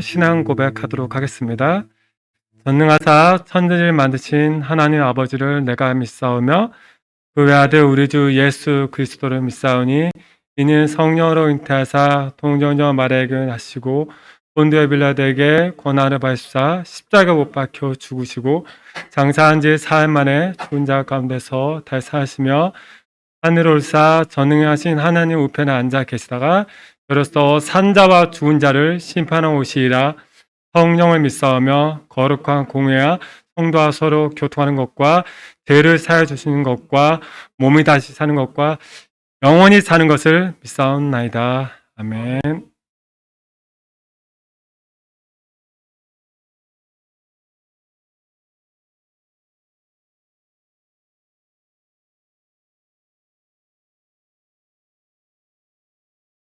신앙 고백하도록 하겠습니다. 전능하사 천지를 만드신 하나님 아버지를 내가 믿사오며 그 외아들 우리 주 예수 그리스도를 믿사오니 이는 성령으로 잉태하사 동정녀 마리아에게 하시고 본디오 빌라도에게 고난을 받으시사 십자가 못 박혀 죽으시고 장사한 지 사흘 만에 죽은 자 가운데서 다시 사시며 하늘 올사 전능하신 하나님 우편에 앉아 계시다가 저로서 산자와 죽은 자를 심판하러 오시리라. 성령을 믿사오며 거룩한 공회와 성도와 서로 교통하는 것과 죄를 사해 주시는 것과 몸이 다시 사는 것과 영원히 사는 것을 믿사옵나이다. 아멘.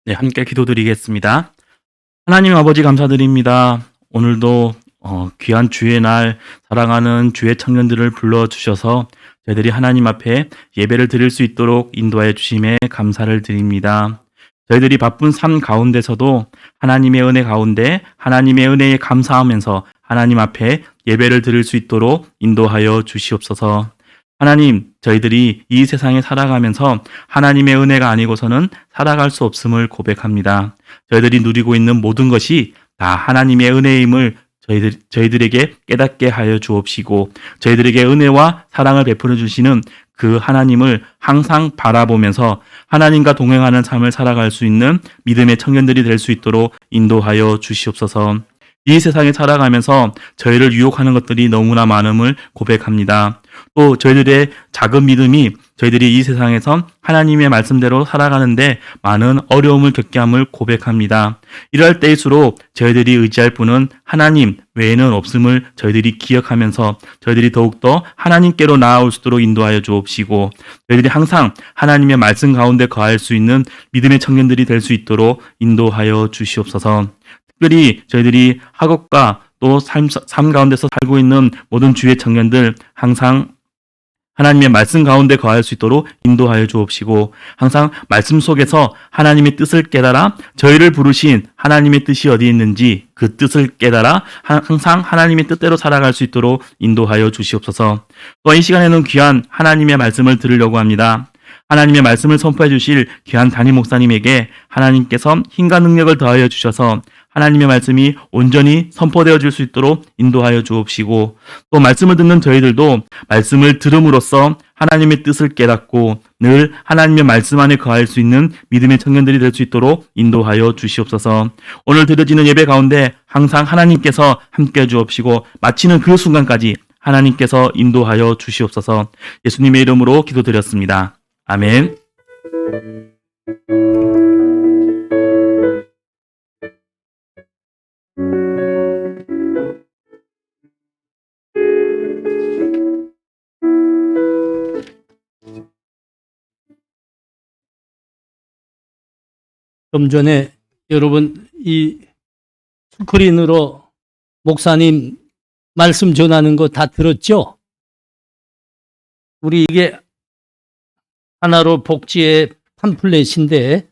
네, 함께 기도드리겠습니다. 하나님 아버지 감사드립니다. 오늘도 귀한 주의 날 사랑하는 주의 청년들을 불러주셔서 저희들이 하나님 앞에 예배를 드릴 수 있도록 인도하여 주심에 감사를 드립니다. 저희들이 바쁜 삶 가운데서도 하나님의 은혜 가운데 하나님의 은혜에 감사하면서 하나님 앞에 예배를 드릴 수 있도록 인도하여 주시옵소서. 하나님, 저희들이 이 세상에 살아가면서 하나님의 은혜가 아니고서는 살아갈 수 없음을 고백합니다. 저희들이 누리고 있는 모든 것이 다 하나님의 은혜임을 저희들에게 깨닫게 하여 주옵시고, 저희들에게 은혜와 사랑을 베풀어 주시는 그 하나님을 항상 바라보면서 하나님과 동행하는 삶을 살아갈 수 있는 믿음의 청년들이 될 수 있도록 인도하여 주시옵소서. 이 세상에 살아가면서 저희를 유혹하는 것들이 너무나 많음을 고백합니다. 또 저희들의 작은 믿음이 저희들이 이 세상에서 하나님의 말씀대로 살아가는데 많은 어려움을 겪게 함을 고백합니다. 이럴 때일수록 저희들이 의지할 분은 하나님 외에는 없음을 저희들이 기억하면서 저희들이 더욱더 하나님께로 나아올 수 있도록 인도하여 주옵시고, 저희들이 항상 하나님의 말씀 가운데 거할 수 있는 믿음의 청년들이 될 수 있도록 인도하여 주시옵소서. 특별히 저희들이 학업과 또 삶 가운데서 살고 있는 모든 주의 청년들 항상 하나님의 말씀 가운데 거할 수 있도록 인도하여 주옵시고, 항상 말씀 속에서 하나님의 뜻을 깨달아 저희를 부르신 하나님의 뜻이 어디 있는지 그 뜻을 깨달아 항상 하나님의 뜻대로 살아갈 수 있도록 인도하여 주시옵소서. 또 이 시간에는 귀한 하나님의 말씀을 들으려고 합니다. 하나님의 말씀을 선포해 주실 귀한 담임 목사님에게 하나님께서 힘과 능력을 더하여 주셔서 하나님의 말씀이 온전히 선포되어 줄 수 있도록 인도하여 주옵시고, 또 말씀을 듣는 저희들도 말씀을 들음으로써 하나님의 뜻을 깨닫고 늘 하나님의 말씀 안에 거할 수 있는 믿음의 청년들이 될 수 있도록 인도하여 주시옵소서. 오늘 드려지는 예배 가운데 항상 하나님께서 함께 주옵시고 마치는 그 순간까지 하나님께서 인도하여 주시옵소서. 예수님의 이름으로 기도드렸습니다. 아멘. 좀 전에 여러분 이 스크린으로 목사님 말씀 전하는 거 다 들었죠? 우리 이게 하나로 복지의 팜플렛인데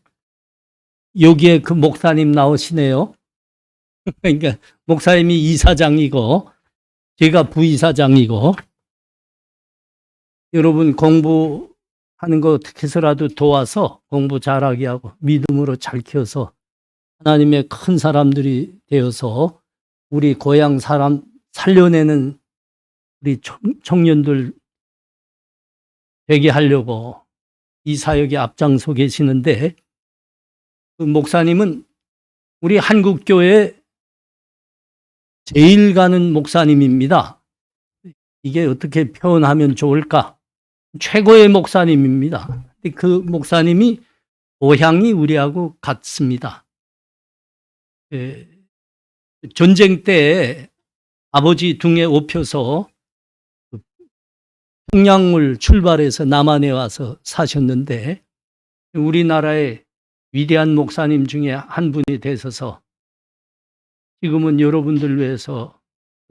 여기에 그 목사님 나오시네요. 그러니까 목사님이 이사장이고 제가 부이사장이고, 여러분 공부하는 거 어떻게 해서라도 도와서 공부 잘하게 하고 믿음으로 잘 키워서 하나님의 큰 사람들이 되어서 우리 고향 사람 살려내는 우리 청년들 되게 하려고 이 사역에 앞장서 계시는데, 그 목사님은 우리 한국교회 제일 가는 목사님입니다. 이게 어떻게 표현하면 좋을까? 최고의 목사님입니다. 그 목사님이 고향이 우리하고 같습니다. 전쟁 때 아버지 등에 업혀서 평양을 출발해서 남한에 와서 사셨는데, 우리나라의 위대한 목사님 중에 한 분이 되셔서 지금은 여러분들 위해서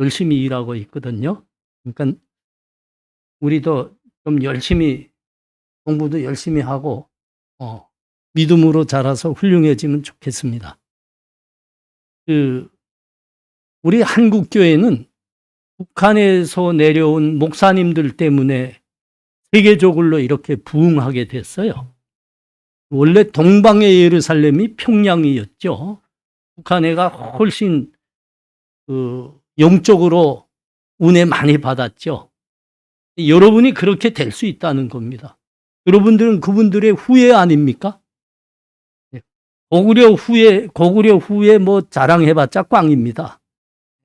열심히 일하고 있거든요. 그러니까 우리도 좀 열심히 공부도 열심히 하고 믿음으로 자라서 훌륭해지면 좋겠습니다. 우리 한국교회는 북한에서 내려온 목사님들 때문에 세계적으로 이렇게 부흥하게 됐어요. 원래 동방의 예루살렘이 평양이었죠. 북한애가 훨씬 영적으로 은혜 많이 받았죠. 여러분이 그렇게 될 수 있다는 겁니다. 여러분들은 그분들의 후예 아닙니까? 고구려 후에 뭐 자랑해봤자 꽝입니다.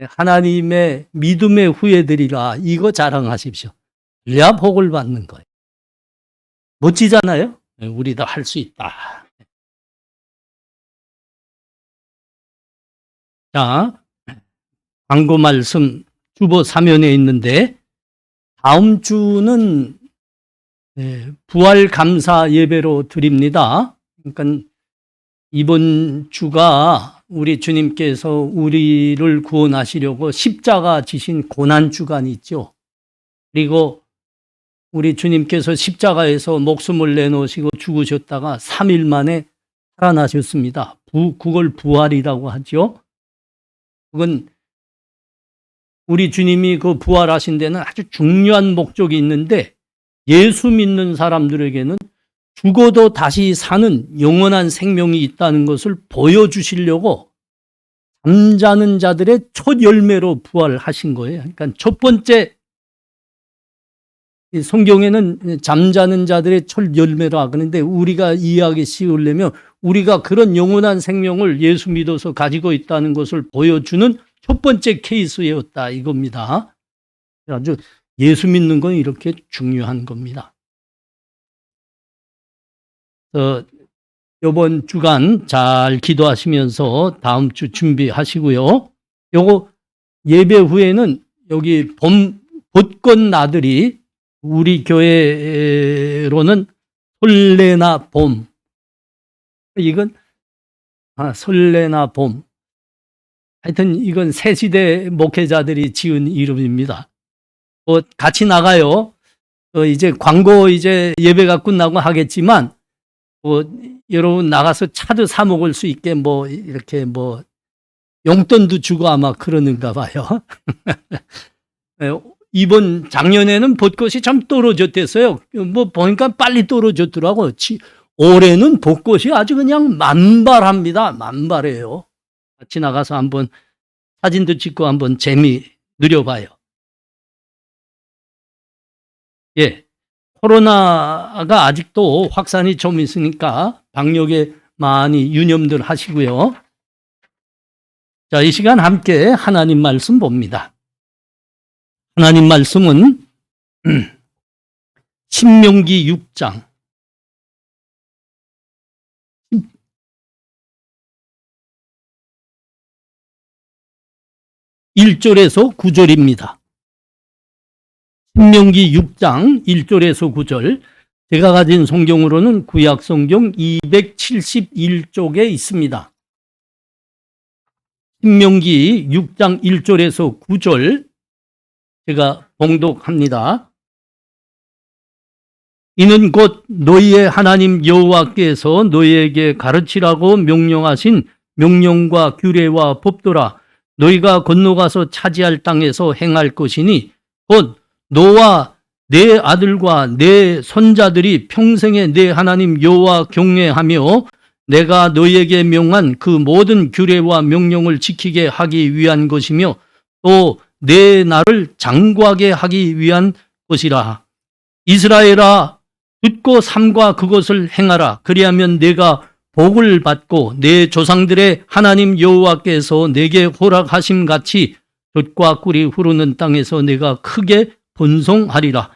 하나님의 믿음의 후예들이라 이거 자랑하십시오. 그래야 복을 받는 거예요. 멋지잖아요? 우리도 할 수 있다. 자, 광고 말씀 주보 사면에 있는데 다음 주는 부활 감사 예배로 드립니다. 그러니까 이번 주가 우리 주님께서 우리를 구원하시려고 십자가 지신 고난 주간이 있죠. 그리고 우리 주님께서 십자가에서 목숨을 내놓으시고 죽으셨다가 3일 만에 살아나셨습니다. 그걸 부활이라고 하죠. 그건 우리 주님이 그 부활하신 데는 아주 중요한 목적이 있는데 예수 믿는 사람들에게는 죽어도 다시 사는 영원한 생명이 있다는 것을 보여주시려고 잠자는 자들의 첫 열매로 부활하신 거예요. 그러니까 첫 번째 성경에는 잠자는 자들의 첫 열매라 그러는데 우리가 이해하기 쉬우려면 우리가 그런 영원한 생명을 예수 믿어서 가지고 있다는 것을 보여주는 첫 번째 케이스였다 이겁니다. 아주 예수 믿는 건 이렇게 중요한 겁니다. 이번 주간 잘 기도하시면서 다음 주 준비하시고요. 요거 예배 후에는 여기 벚꽃 나들이 우리 교회로는 설레나 봄. 이건 설레나 봄. 하여튼 이건 새시대 목회자들이 지은 이름입니다. 같이 나가요. 이제 광고 이제 예배가 끝나고 하겠지만 여러분 나가서 차도 사 먹을 수 있게 뭐 이렇게 뭐 용돈도 주고 아마 그러는가 봐요. 이번 작년에는 벚꽃이 좀 떨어졌댔어요. 뭐 보니까 빨리 떨어졌더라고. 올해는 벚꽃이 아주 그냥 만발합니다. 만발해요. 같이 나가서 한번 사진도 찍고 한번 재미 누려봐요. 예. 코로나가 아직도 확산이 좀 있으니까 방역에 많이 유념들 하시고요. 자, 이 시간 함께 하나님 말씀 봅니다. 하나님 말씀은 신명기 6장 1절에서 9절입니다. 신명기 6장 1절에서 9절. 제가 가진 성경으로는 구약 성경 271쪽에 있습니다. 신명기 6장 1절에서 9절 제가 봉독합니다. 이는 곧 너희의 하나님 여호와께서 너희에게 가르치라고 명령하신 명령과 규례와 법도라. 너희가 건너가서 차지할 땅에서 행할 것이니 곧 너와 내 아들과 내 손자들이 평생에 내 하나님 여호와 경외하며 내가 너희에게 명한 그 모든 규례와 명령을 지키게 하기 위한 것이며 또 내 나를 장구하게 하기 위한 것이라. 이스라엘아, 듣고 삼가 그것을 행하라. 그리하면 내가 복을 받고 내 조상들의 하나님 여호와께서 내게 허락하심 같이 젖과 꿀이 흐르는 땅에서 내가 크게 번성하리라.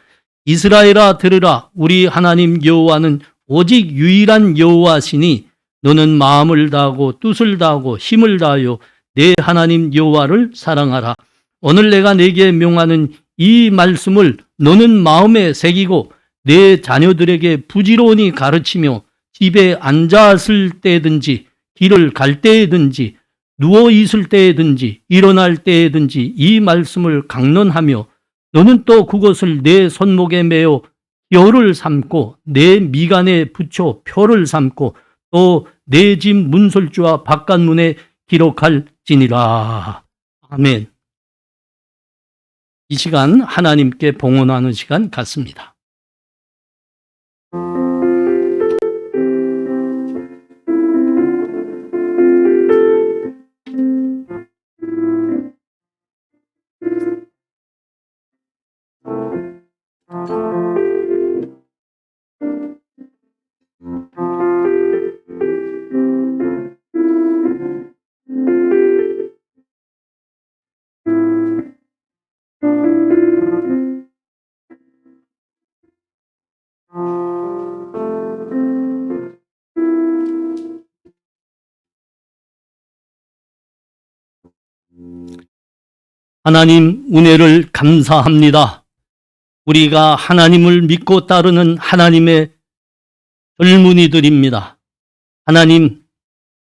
이스라엘아 들으라. 우리 하나님 여호와는 오직 유일한 여호와시니 너는 마음을 다하고 뜻을 다하고 힘을 다하여 내 하나님 여호와를 사랑하라. 오늘 내가 내게 명하는 이 말씀을 너는 마음에 새기고 내 자녀들에게 부지런히 가르치며 집에 앉았을 때든지 길을 갈 때든지 누워 있을 때든지 일어날 때든지 이 말씀을 강론하며 너는 또 그것을 내 손목에 매어 뼈를 삼고 내 미간에 붙여 표를 삼고 또 내 집 문설주와 바깥문에 기록할지니라. 아멘. 이 시간 하나님께 봉헌하는 시간 같습니다. 하나님 은혜를 감사합니다. 우리가 하나님을 믿고 따르는 하나님의 젊은이들입니다. 하나님,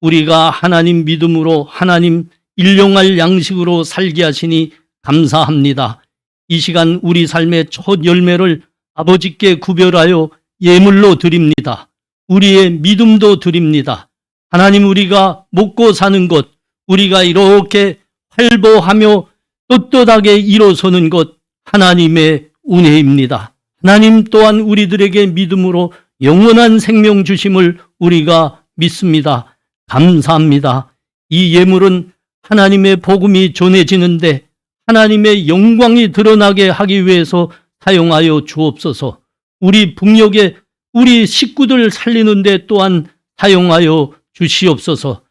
우리가 하나님 믿음으로 하나님 일용할 양식으로 살게 하시니 감사합니다. 이 시간 우리 삶의 첫 열매를 아버지께 구별하여 예물로 드립니다. 우리의 믿음도 드립니다. 하나님, 우리가 먹고 사는 것, 우리가 이렇게 활보하며 떳떳하게 일어서는 것 하나님의 은혜입니다. 하나님 또한 우리들에게 믿음으로 영원한 생명 주심을 우리가 믿습니다. 감사합니다. 이 예물은 하나님의 복음이 전해지는데 하나님의 영광이 드러나게 하기 위해서 사용하여 주옵소서. 우리 북녘에 우리 식구들 살리는데 또한 사용하여 주시옵소서.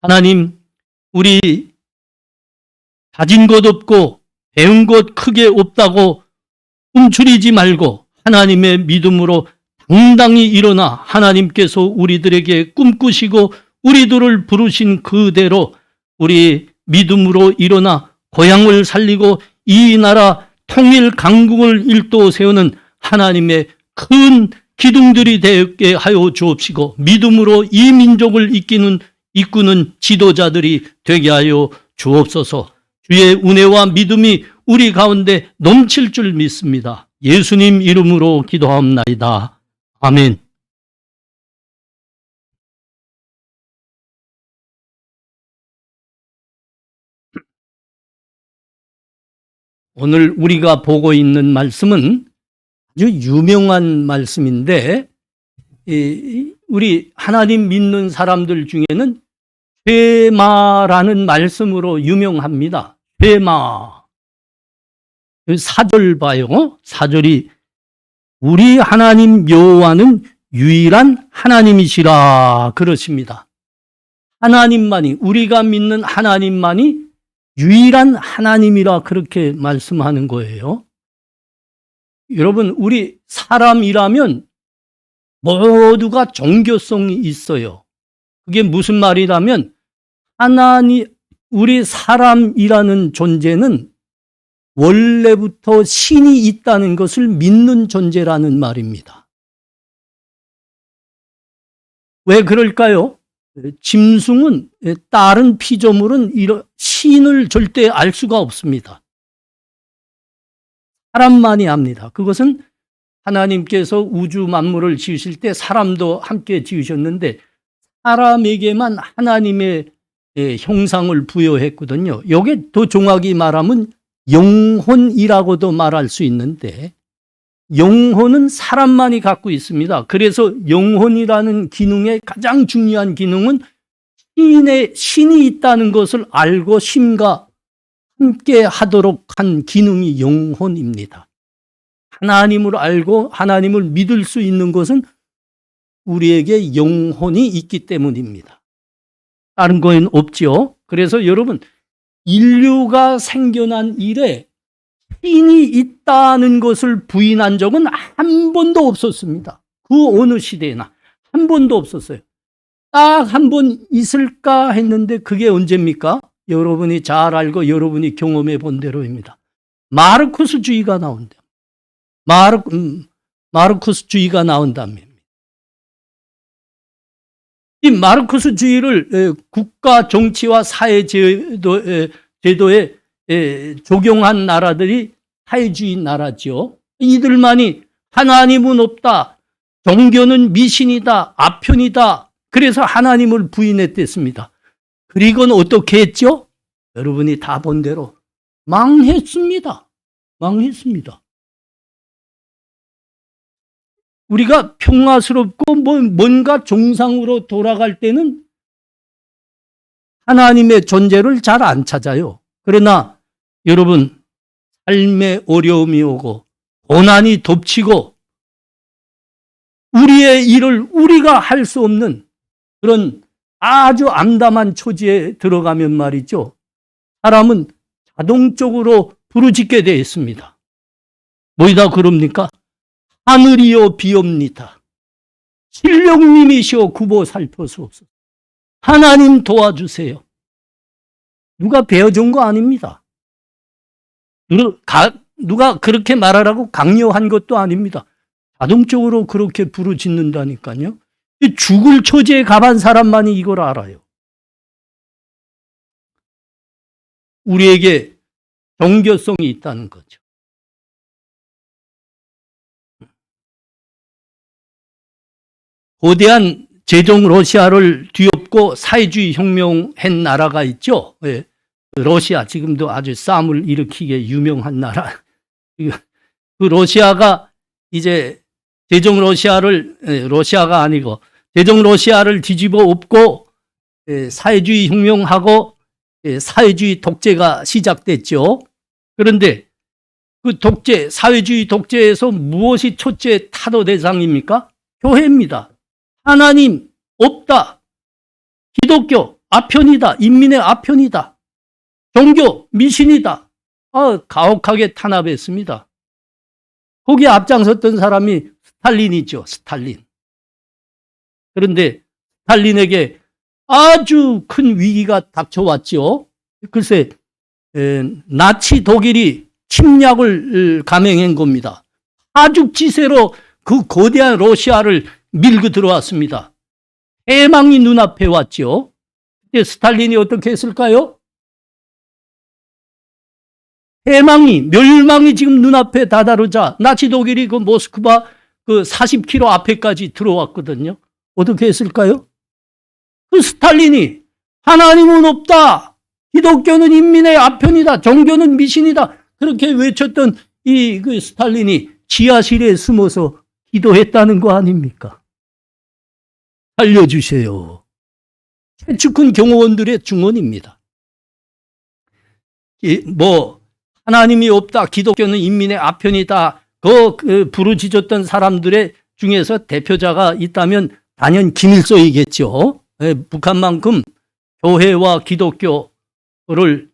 하나님, 우리 가진 것 없고 배운 것 크게 없다고 움츠리지 말고 하나님의 믿음으로 당당히 일어나 하나님께서 우리들에게 꿈꾸시고 우리들을 부르신 그대로 우리 믿음으로 일어나 고향을 살리고 이 나라 통일 강국을 일도 세우는 하나님의 큰 기둥들이 되게 하여 주옵시고 믿음으로 이 민족을 이끄는 지도자들이 되게 하여 주옵소서. 주의 은혜와 믿음이 우리 가운데 넘칠 줄 믿습니다. 예수님 이름으로 기도하옵나이다. 아멘. 오늘 우리가 보고 있는 말씀은 아주 유명한 말씀인데 우리 하나님 믿는 사람들 중에는 쉐마라는 말씀으로 유명합니다. 쉐마. 4절 봐요. 4절이 우리 하나님 여호와는 유일한 하나님이시라 그러십니다. 하나님만이, 우리가 믿는 하나님만이 유일한 하나님이라 그렇게 말씀하는 거예요. 여러분, 우리 사람이라면 모두가 종교성이 있어요. 그게 무슨 말이라면 하나님, 우리 사람이라는 존재는 원래부터 신이 있다는 것을 믿는 존재라는 말입니다. 왜 그럴까요? 짐승은, 다른 피조물은 신을 절대 알 수가 없습니다. 사람만이 압니다. 그것은 하나님께서 우주 만물을 지으실 때 사람도 함께 지으셨는데 사람에게만 하나님의 형상을 부여했거든요. 이게 더 정확히 말하면 영혼이라고도 말할 수 있는데 영혼은 사람만이 갖고 있습니다. 그래서 영혼이라는 기능의 가장 중요한 기능은 신이 있다는 것을 알고 신과 함께 하도록 한 기능이 영혼입니다. 하나님을 알고 하나님을 믿을 수 있는 것은 우리에게 영혼이 있기 때문입니다. 다른 건 없지요. 그래서 여러분, 인류가 생겨난 이래 신이 있다는 것을 부인한 적은 한 번도 없었습니다. 그 어느 시대나 한 번도 없었어요. 딱 한 번 있을까 했는데 그게 언제입니까? 여러분이 잘 알고 여러분이 경험해 본 대로입니다. 마르쿠스주의가 나온다. 마르쿠스주의가 나온답니다. 이 마르쿠스주의를 국가 정치와 사회 제도에 적용한 나라들이 사회주의 나라죠. 이들만이 하나님은 없다, 종교는 미신이다, 아편이다. 그래서 하나님을 부인했댔습니다. 그리고는 어떻게 했죠? 여러분이 다 본 대로 망했습니다. 망했습니다. 우리가 평화스럽고 뭔가 정상으로 돌아갈 때는 하나님의 존재를 잘 안 찾아요. 그러나 여러분, 삶에 어려움이 오고 고난이 덮치고 우리의 일을 우리가 할 수 없는 그런 아주 암담한 처지에 들어가면 말이죠. 사람은 자동적으로 부르짖게 되어 있습니다. 뭐이다 그럽니까? 하늘이여 비옵니다. 신령님이시여 구보 살펴주옵소서. 하나님 도와주세요. 누가 배워준 거 아닙니다. 누가 그렇게 말하라고 강요한 것도 아닙니다. 자동적으로 그렇게 부르짖는다니까요. 죽을 처지에 가만 사람만이 이걸 알아요. 우리에게 정교성이 있다는 거죠. 거대한 제종 러시아를 뒤엎고 사회주의 혁명한 나라가 있죠. 예. 러시아, 지금도 아주 싸움을 일으키게 유명한 나라. 그 러시아가 이제 제종 러시아를, 러시아가 아니고 제종 러시아를 뒤집어 엎고 사회주의 혁명하고 사회주의 독재가 시작됐죠. 그런데 그 독재, 사회주의 독재에서 무엇이 첫째 타도 대상입니까? 교회입니다. 하나님 없다. 기독교 아편이다. 인민의 아편이다. 종교 미신이다. 가혹하게 탄압했습니다. 거기에 앞장섰던 사람이 스탈린이죠. 스탈린. 그런데 스탈린에게 아주 큰 위기가 닥쳐왔죠. 글쎄, 나치 독일이 침략을 감행한 겁니다. 하죽지세로 그 거대한 러시아를 밀고 들어왔습니다. 해망이 눈앞에 왔죠. 그때 스탈린이 어떻게 했을까요? 해망이, 멸망이 지금 눈앞에 다다르자 나치 독일이 그 모스크바 그 40km 앞에까지 들어왔거든요. 어떻게 했을까요? 그 스탈린이 하나님은 없다. 기독교는 인민의 아편이다. 종교는 미신이다. 그렇게 외쳤던 그 스탈린이 지하실에 숨어서 기도했다는 거 아닙니까? 살려주세요. 최측근 경호원들의 증언입니다. 하나님이 없다. 기독교는 인민의 아편이다. 부르짖었던 사람들의 중에서 대표자가 있다면 단연 김일성이겠죠. 북한만큼 교회와 기독교를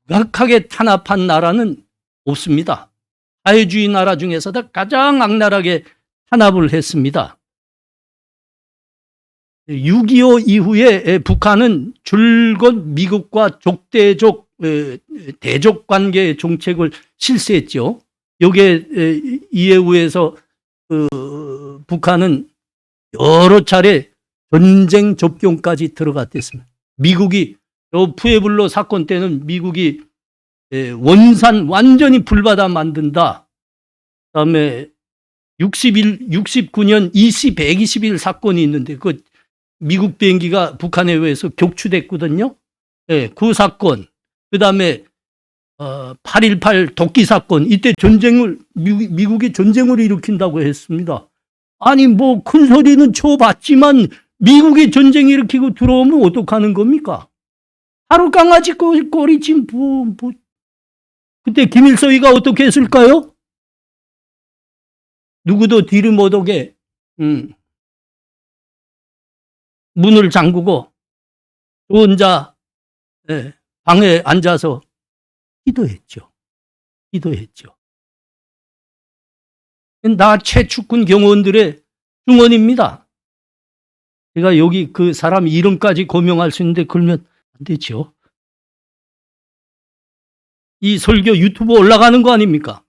극악하게 탄압한 나라는 없습니다. 사회주의 나라 중에서도 가장 악랄하게 탄압을 했습니다. 6.25 이후에 북한은 줄곧 미국과 대적 관계의 정책을 실시했죠. 여기에 이해우에서 북한은 여러 차례 전쟁 접견까지 들어갔댔습니다. 미국이 푸에블로 사건 때는 미국이 원산 완전히 불바다 만든다. 그다음에 69년 120일 사건이 있는데 그 미국 비행기가 북한에 의해서 격추됐거든요. 그 사건. 그다음에 8.18 독기 사건. 이때 미국이 전쟁을 일으킨다고 했습니다. 아니 큰 소리는 쳐봤지만 미국이 전쟁 일으키고 들어오면 어떡하는 겁니까? 하루 강아지 꼬리침 그때 김일성이가 어떻게 했을까요? 누구도 뒤를 못 오게 문을 잠그고 저 혼자 방에 앉아서 기도했죠. 나 최측근 경호원들의 증언입니다. 제가 여기 그 사람 이름까지 고명할 수 있는데 그러면 안 되죠. 이 설교 유튜브 올라가는 거 아닙니까?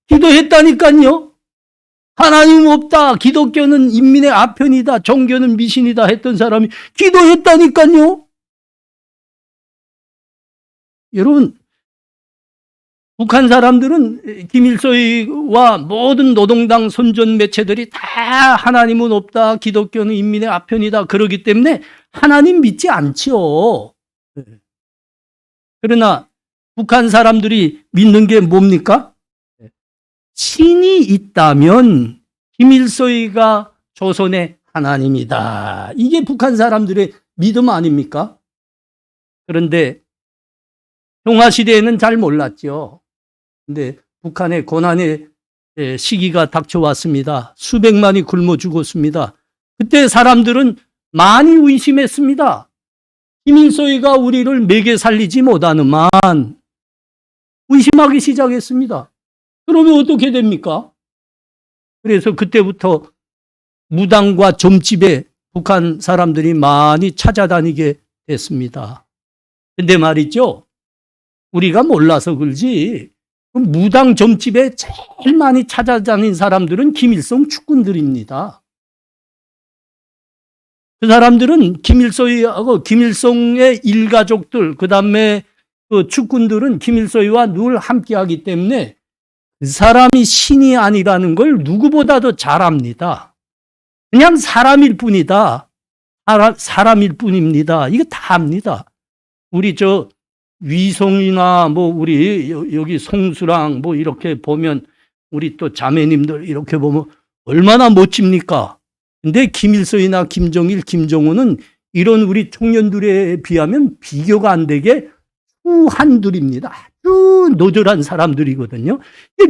기도했다니까요. 하나님 없다. 기독교는 인민의 아편이다. 종교는 미신이다 했던 사람이 기도했다니까요. 여러분, 북한 사람들은 김일성과 모든 노동당 선전 매체들이 다 하나님은 없다, 기독교는 인민의 아편이다 그러기 때문에 하나님 믿지 않지요. 그러나 북한 사람들이 믿는 게 뭡니까? 신이 있다면 김일성이가 조선의 하나님이다. 이게 북한 사람들의 믿음 아닙니까? 그런데 평화시대에는 잘 몰랐죠. 근데 북한의 고난의 시기가 닥쳐왔습니다. 수백만이 굶어 죽었습니다. 그때 사람들은 많이 의심했습니다. 김일성이가 우리를 먹여 살리지 못하는만 의심하기 시작했습니다. 그러면 어떻게 됩니까? 그래서 그때부터 무당과 점집에 북한 사람들이 많이 찾아다니게 됐습니다. 근데 말이죠, 우리가 몰라서 그러지 무당 점집에 제일 많이 찾아다닌 사람들은 김일성 축군들입니다. 그 사람들은 김일성이하고 김일성의 일가족들, 그 다음에 그 축군들은 김일성이와 늘 함께하기 때문에 그 사람이 신이 아니라는 걸 누구보다도 잘 압니다. 그냥 사람일 뿐이다. 사람일 뿐입니다. 이거 다 압니다. 우리 저 위성이나 뭐 우리 여기 송수랑 뭐 이렇게 보면 우리 또 자매님들 이렇게 보면 얼마나 멋집니까? 근데 김일성이나 김정일, 김정은은 이런 우리 청년들에 비하면 비교가 안 되게 후한들입니다. 아주 노절한 사람들이거든요.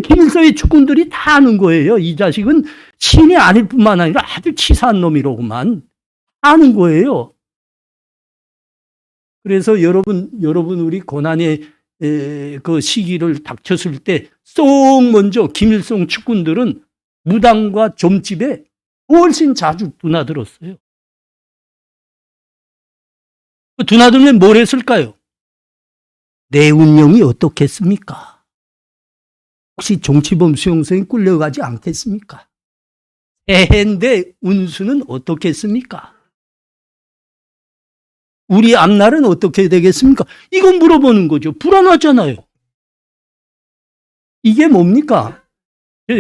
김일성의 축군들이 다 아는 거예요. 이 자식은 신이 아닐 뿐만 아니라 아주 치사한 놈이로구만. 아는 거예요. 그래서 여러분 우리 고난의 그 시기를 닥쳤을 때 쏙 먼저 김일성 축군들은 무당과 점집에 훨씬 자주 드나들었어요. 드나들면 뭘 했을까요? 내 운명이 어떻겠습니까? 혹시 정치범 수용소에 끌려가지 않겠습니까? 새해인데 운수는 어떻겠습니까? 우리 앞날은 어떻게 되겠습니까? 이건 물어보는 거죠. 불안하잖아요. 이게 뭡니까?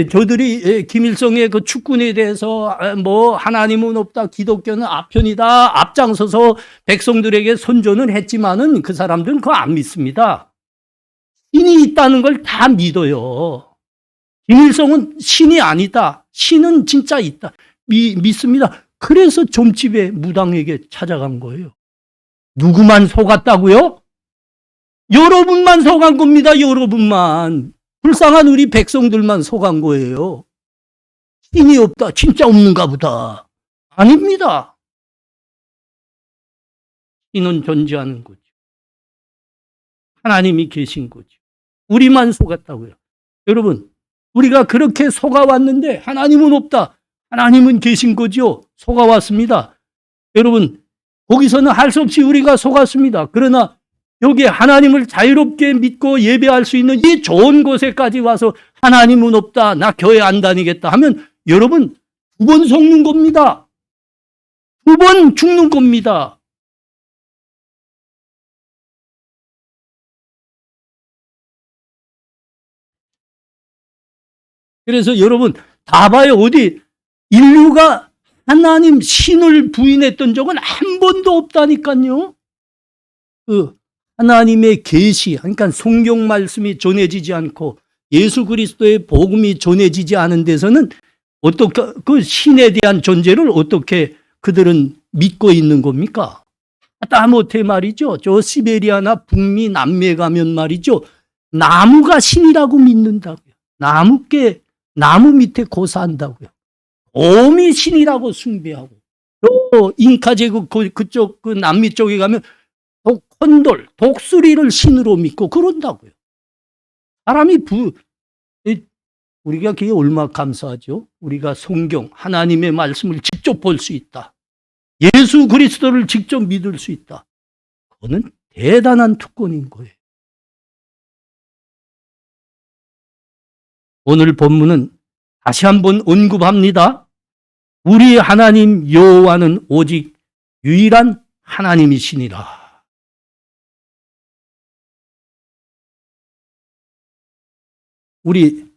저들이 김일성의 그 축군에 대해서 뭐 하나님은 없다, 기독교는 아편이다, 앞장서서 백성들에게 선전을 했지만은 그 사람들은 그거 안 믿습니다. 신이 있다는 걸 다 믿어요. 김일성은 신이 아니다. 신은 진짜 있다. 믿습니다. 그래서 점집에 무당에게 찾아간 거예요. 누구만 속았다고요? 여러분만 속은 겁니다. 여러분만. 불쌍한 우리 백성들만 속은 거예요. 신이 없다. 진짜 없는가 보다. 아닙니다. 신은 존재하는 거죠. 하나님이 계신 거죠. 우리만 속았다고요. 여러분, 우리가 그렇게 속아왔는데 하나님은 없다. 하나님은 계신 거죠. 속아왔습니다. 여러분, 거기서는 할 수 없이 우리가 속았습니다. 그러나 여기 하나님을 자유롭게 믿고 예배할 수 있는 이 좋은 곳에까지 와서 하나님은 없다, 나 교회 안 다니겠다 하면 여러분 2번 속는 겁니다. 2번 죽는 겁니다. 그래서 여러분 다 봐요. 어디 인류가 하나님 신을 부인했던 적은 한 번도 없다니까요. 그 하나님의 계시, 그러니까 성경 말씀이 전해지지 않고 예수 그리스도의 복음이 전해지지 않은 데서는 어떻게 그 신에 대한 존재를 어떻게 그들은 믿고 있는 겁니까? 하다못해 말이죠. 저 시베리아나 북미 남미에 가면 말이죠. 나무가 신이라고 믿는다고요. 나무 밑에 고사한다고요. 곰이 신이라고 숭배하고. 또 잉카 제국 그쪽 그 남미 쪽에 가면 혼돌, 독수리를 신으로 믿고 그런다고요. 사람이 우리가 그게 얼마나 감사하죠? 우리가 성경, 하나님의 말씀을 직접 볼 수 있다. 예수 그리스도를 직접 믿을 수 있다. 그거는 대단한 특권인 거예요. 오늘 본문은 다시 한번 언급합니다. 우리 하나님 여호와는 오직 유일한 하나님이시니라. 우리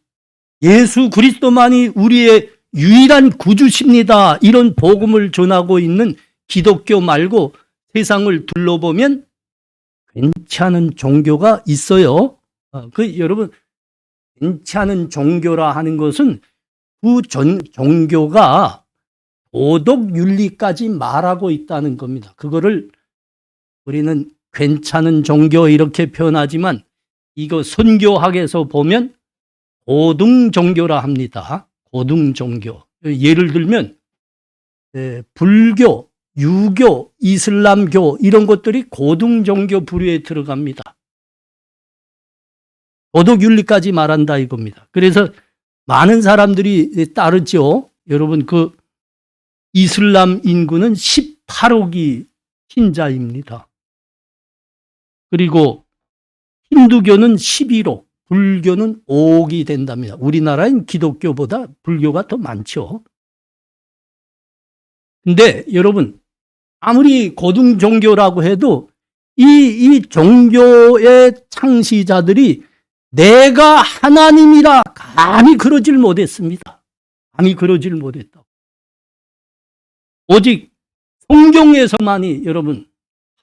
예수 그리스도만이 우리의 유일한 구주십니다. 이런 복음을 전하고 있는 기독교 말고 세상을 둘러보면 괜찮은 종교가 있어요. 여러분, 괜찮은 종교라 하는 것은 그 종교가 도덕 윤리까지 말하고 있다는 겁니다. 그거를 우리는 괜찮은 종교 이렇게 표현하지만 이거 선교학에서 보면 고등 종교라 합니다. 고등 종교. 예를 들면 불교, 유교, 이슬람교 이런 것들이 고등 종교 부류에 들어갑니다. 도덕 윤리까지 말한다 이겁니다. 그래서 많은 사람들이 따르죠. 여러분, 그 이슬람 인구는 18억이 신자입니다. 그리고 힌두교는 11억, 불교는 5억이 된답니다. 우리나라엔 기독교보다 불교가 더 많죠. 근데 여러분, 아무리 고등 종교라고 해도 이 종교의 창시자들이 내가 하나님이라 감히 그러질 못했습니다. 감히 그러질 못했다고. 오직 성경에서만이 여러분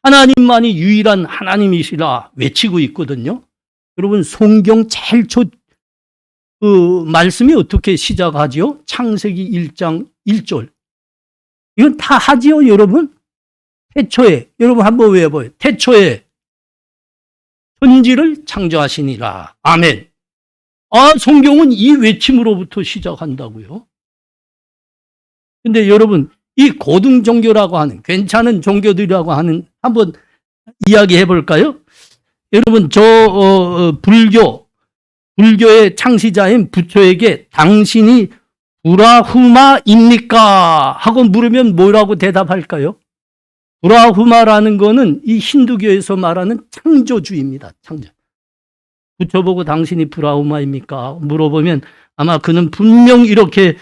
하나님만이 유일한 하나님이시라 외치고 있거든요. 여러분, 성경 제일 그 말씀이 어떻게 시작하지요? 창세기 1장 1절. 이건 다 하지요, 여러분? 태초에, 여러분 한번 외워봐요. 태초에 천지를 창조하시니라. 아멘. 성경은 이 외침으로부터 시작한다고요. 근데 여러분, 이 고등 종교라고 하는, 괜찮은 종교들이라고 하는, 한번 이야기해 볼까요? 여러분, 불교의 창시자인 부처에게 당신이 브라후마입니까? 하고 물으면 뭐라고 대답할까요? 브라후마라는 거는 이 힌두교에서 말하는 창조주입니다. 창조. 부처보고 당신이 브라후마입니까? 물어보면 아마 그는 분명 이렇게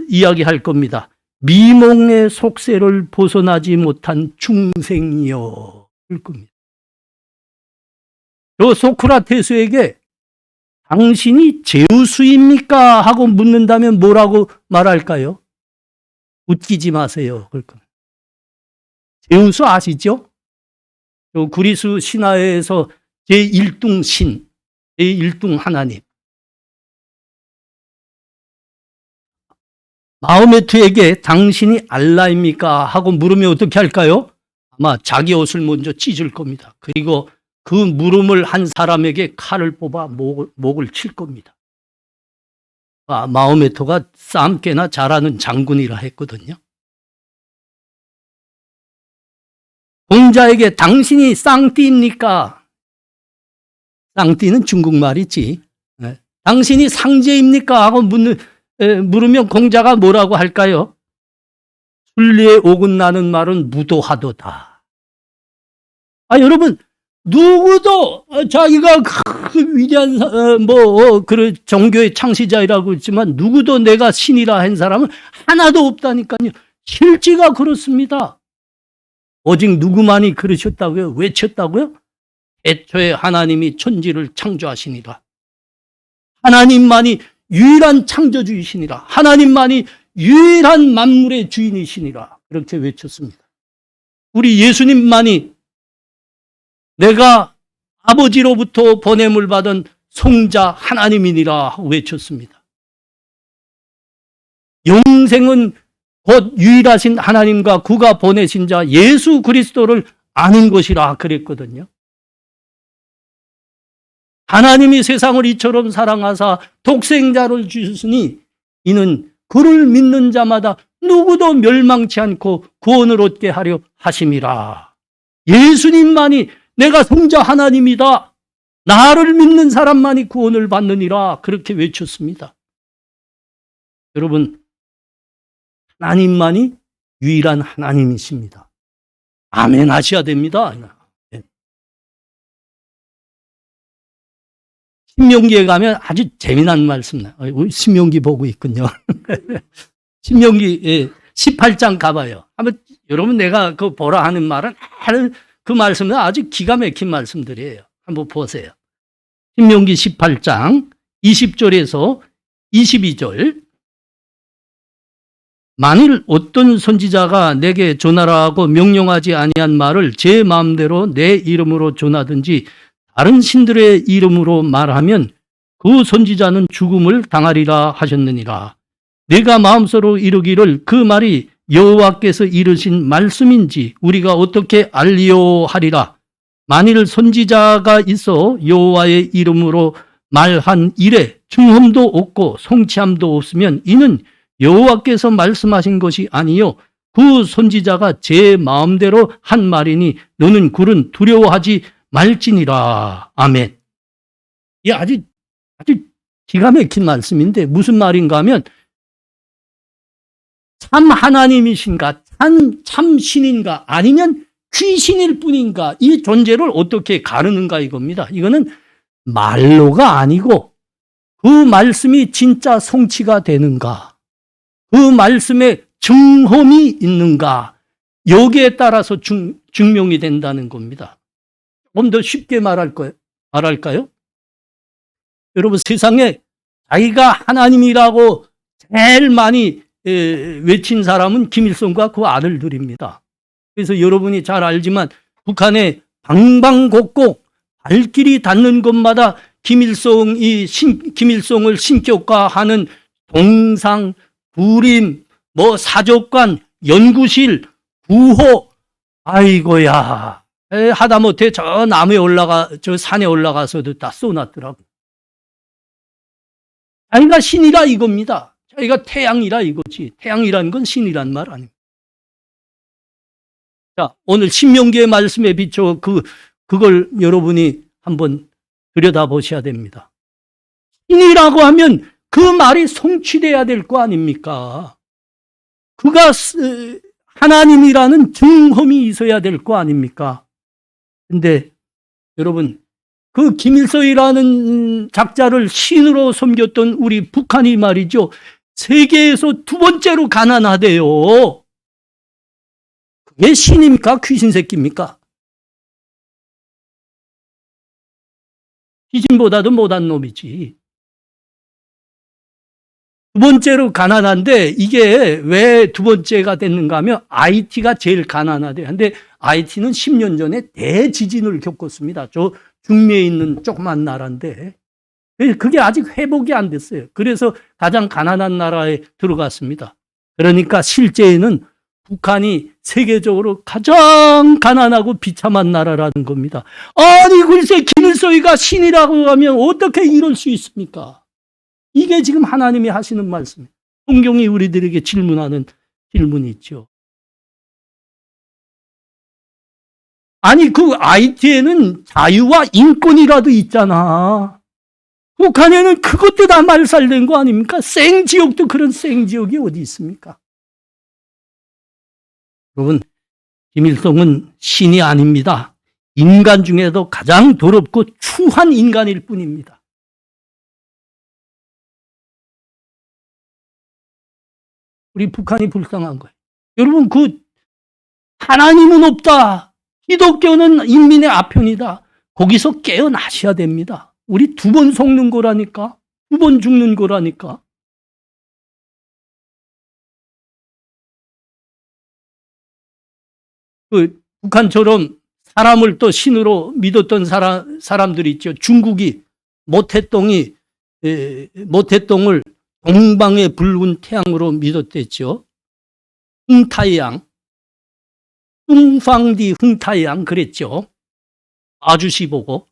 이야기할 겁니다. 미몽의 속세를 벗어나지 못한 중생이여. 그럴 겁니다. 저 소크라테스에게 당신이 제우스입니까? 하고 묻는다면 뭐라고 말할까요? 웃기지 마세요. 그럴 겁니다. 제우스 아시죠? 그리스 신화에서 제1등 신, 제1등 하나님. 마호메트에게 당신이 알라입니까? 하고 물으면 어떻게 할까요? 아마 자기 옷을 먼저 찢을 겁니다. 그리고 그 물음을 한 사람에게 칼을 뽑아 목을 칠 겁니다. 마호메트가 싸움 꽤나 잘하는 장군이라 했거든요. 공자에게 당신이 쌍띠입니까? 쌍띠는 중국말이지. 당신이 상제입니까? 하고 물으면 공자가 뭐라고 할까요? 순리에 어긋나는 말은 무도하도다. 여러분, 누구도 자기가 그 위대한 그 종교의 창시자이라고 했지만 누구도 내가 신이라 한 사람은 하나도 없다니까요. 실제가 그렇습니다. 오직 누구만이 그러셨다고요? 외쳤다고요? 애초에 하나님이 천지를 창조하시니라. 하나님만이 유일한 창조주이시니라. 하나님만이 유일한 만물의 주인이시니라. 그렇게 외쳤습니다. 우리 예수님만이 내가 아버지로부터 보냄을 받은 성자 하나님이니라 하고 외쳤습니다. 영생은 곧 유일하신 하나님과 그가 보내신 자 예수 그리스도를 아는 것이라 그랬거든요. 하나님이 세상을 이처럼 사랑하사 독생자를 주셨으니 이는 그를 믿는 자마다 누구도 멸망치 않고 구원을 얻게 하려 하심이라. 예수님만이 내가 성자 하나님이다. 나를 믿는 사람만이 구원을 받느니라. 그렇게 외쳤습니다. 여러분, 하나님만이 유일한 하나님이십니다. 아멘 하셔야 됩니다. 신명기에 가면 아주 재미난 말씀 나요. 신명기 보고 있군요. 신명기 18장 가봐요. 한번 여러분 내가 그 보라 하는 말은 그 말씀은 아주 기가 막힌 말씀들이에요. 한번 보세요. 신명기 18장 20절에서 22절. 만일 어떤 선지자가 내게 전하라고 명령하지 아니한 말을 제 마음대로 내 이름으로 전하든지 다른 신들의 이름으로 말하면 그 선지자는 죽음을 당하리라 하셨느니라. 내가 마음속으로 이르기를 그 말이 여호와께서 이르신 말씀인지 우리가 어떻게 알리오 하리라. 만일 선지자가 있어 여호와의 이름으로 말한 일에 증언도 없고 성취함도 없으면 이는 여호와께서 말씀하신 것이 아니요 그 선지자가 제 마음대로 한 말이니 너는 그는 두려워하지 말지니라. 아멘. 이 아주 기가 막힌 말씀인데 무슨 말인가 하면 참 하나님이신가 참 신인가 아니면 귀신일 뿐인가 이 존재를 어떻게 가르는가 이겁니다. 이거는 말로가 아니고 그 말씀이 진짜 성취가 되는가 그 말씀에 증험이 있는가 여기에 따라서 증명이 된다는 겁니다. 좀 더 쉽게 말할까요? 여러분 세상에 자기가 하나님이라고 제일 많이 외친 사람은 김일성과 그 아들들입니다. 그래서 여러분이 잘 알지만 북한의 방방곡곡 발길이 닿는 곳마다 김일성을 신격화하는 동상, 부림, 사족관, 연구실, 구호, 아이고야. 하다못해 저 산에 올라가서도 다 쏘놨더라고. 자기가 신이라 이겁니다. 자기가 태양이라 이거지. 태양이란 건 신이란 말 아닙니다. 자, 오늘 신명기의 말씀에 비춰 그걸 여러분이 한번 들여다보셔야 됩니다. 신이라고 하면 그 말이 성취돼야 될 거 아닙니까? 그가 하나님이라는 증험이 있어야 될 거 아닙니까? 근데 여러분 그 김일성이라는 작자를 신으로 섬겼던 우리 북한이 말이죠. 세계에서 두 번째로 가난하대요. 그게 신입니까? 귀신 새끼입니까? 귀신보다도 못한 놈이지. 두 번째로 가난한데 이게 왜 두 번째가 됐는가 하면 IT가 제일 가난하대요. 근데 IT는 10년 전에 대지진을 겪었습니다. 저 중미에 있는 조그만 나라인데 그게 아직 회복이 안 됐어요. 그래서 가장 가난한 나라에 들어갔습니다. 그러니까 실제에는 북한이 세계적으로 가장 가난하고 비참한 나라라는 겁니다. 아니 글쎄 김일성이가 신이라고 하면 어떻게 이럴 수 있습니까? 이게 지금 하나님이 하시는 말씀이에요. 성경이 우리들에게 질문하는 질문이 있죠. 아니 그 IT에는 자유와 인권이라도 있잖아. 북한에는 그것도 다 말살된 거 아닙니까? 생지옥도 그런 생지옥이 어디 있습니까? 여러분 김일성은 신이 아닙니다. 인간 중에도 가장 더럽고 추한 인간일 뿐입니다. 우리 북한이 불쌍한 거예요. 여러분 하나님은 없다. 기독교는 인민의 아편이다. 거기서 깨어나셔야 됩니다. 우리 두 번 속는 거라니까. 두 번 죽는 거라니까. 북한처럼 사람을 또 신으로 믿었던 사람들이 있죠. 중국이 모태똥을 동방의 붉은 태양으로 믿었댔죠. 흥타이양, 뚱팡디 흥타이양 그랬죠. 아주시 보고.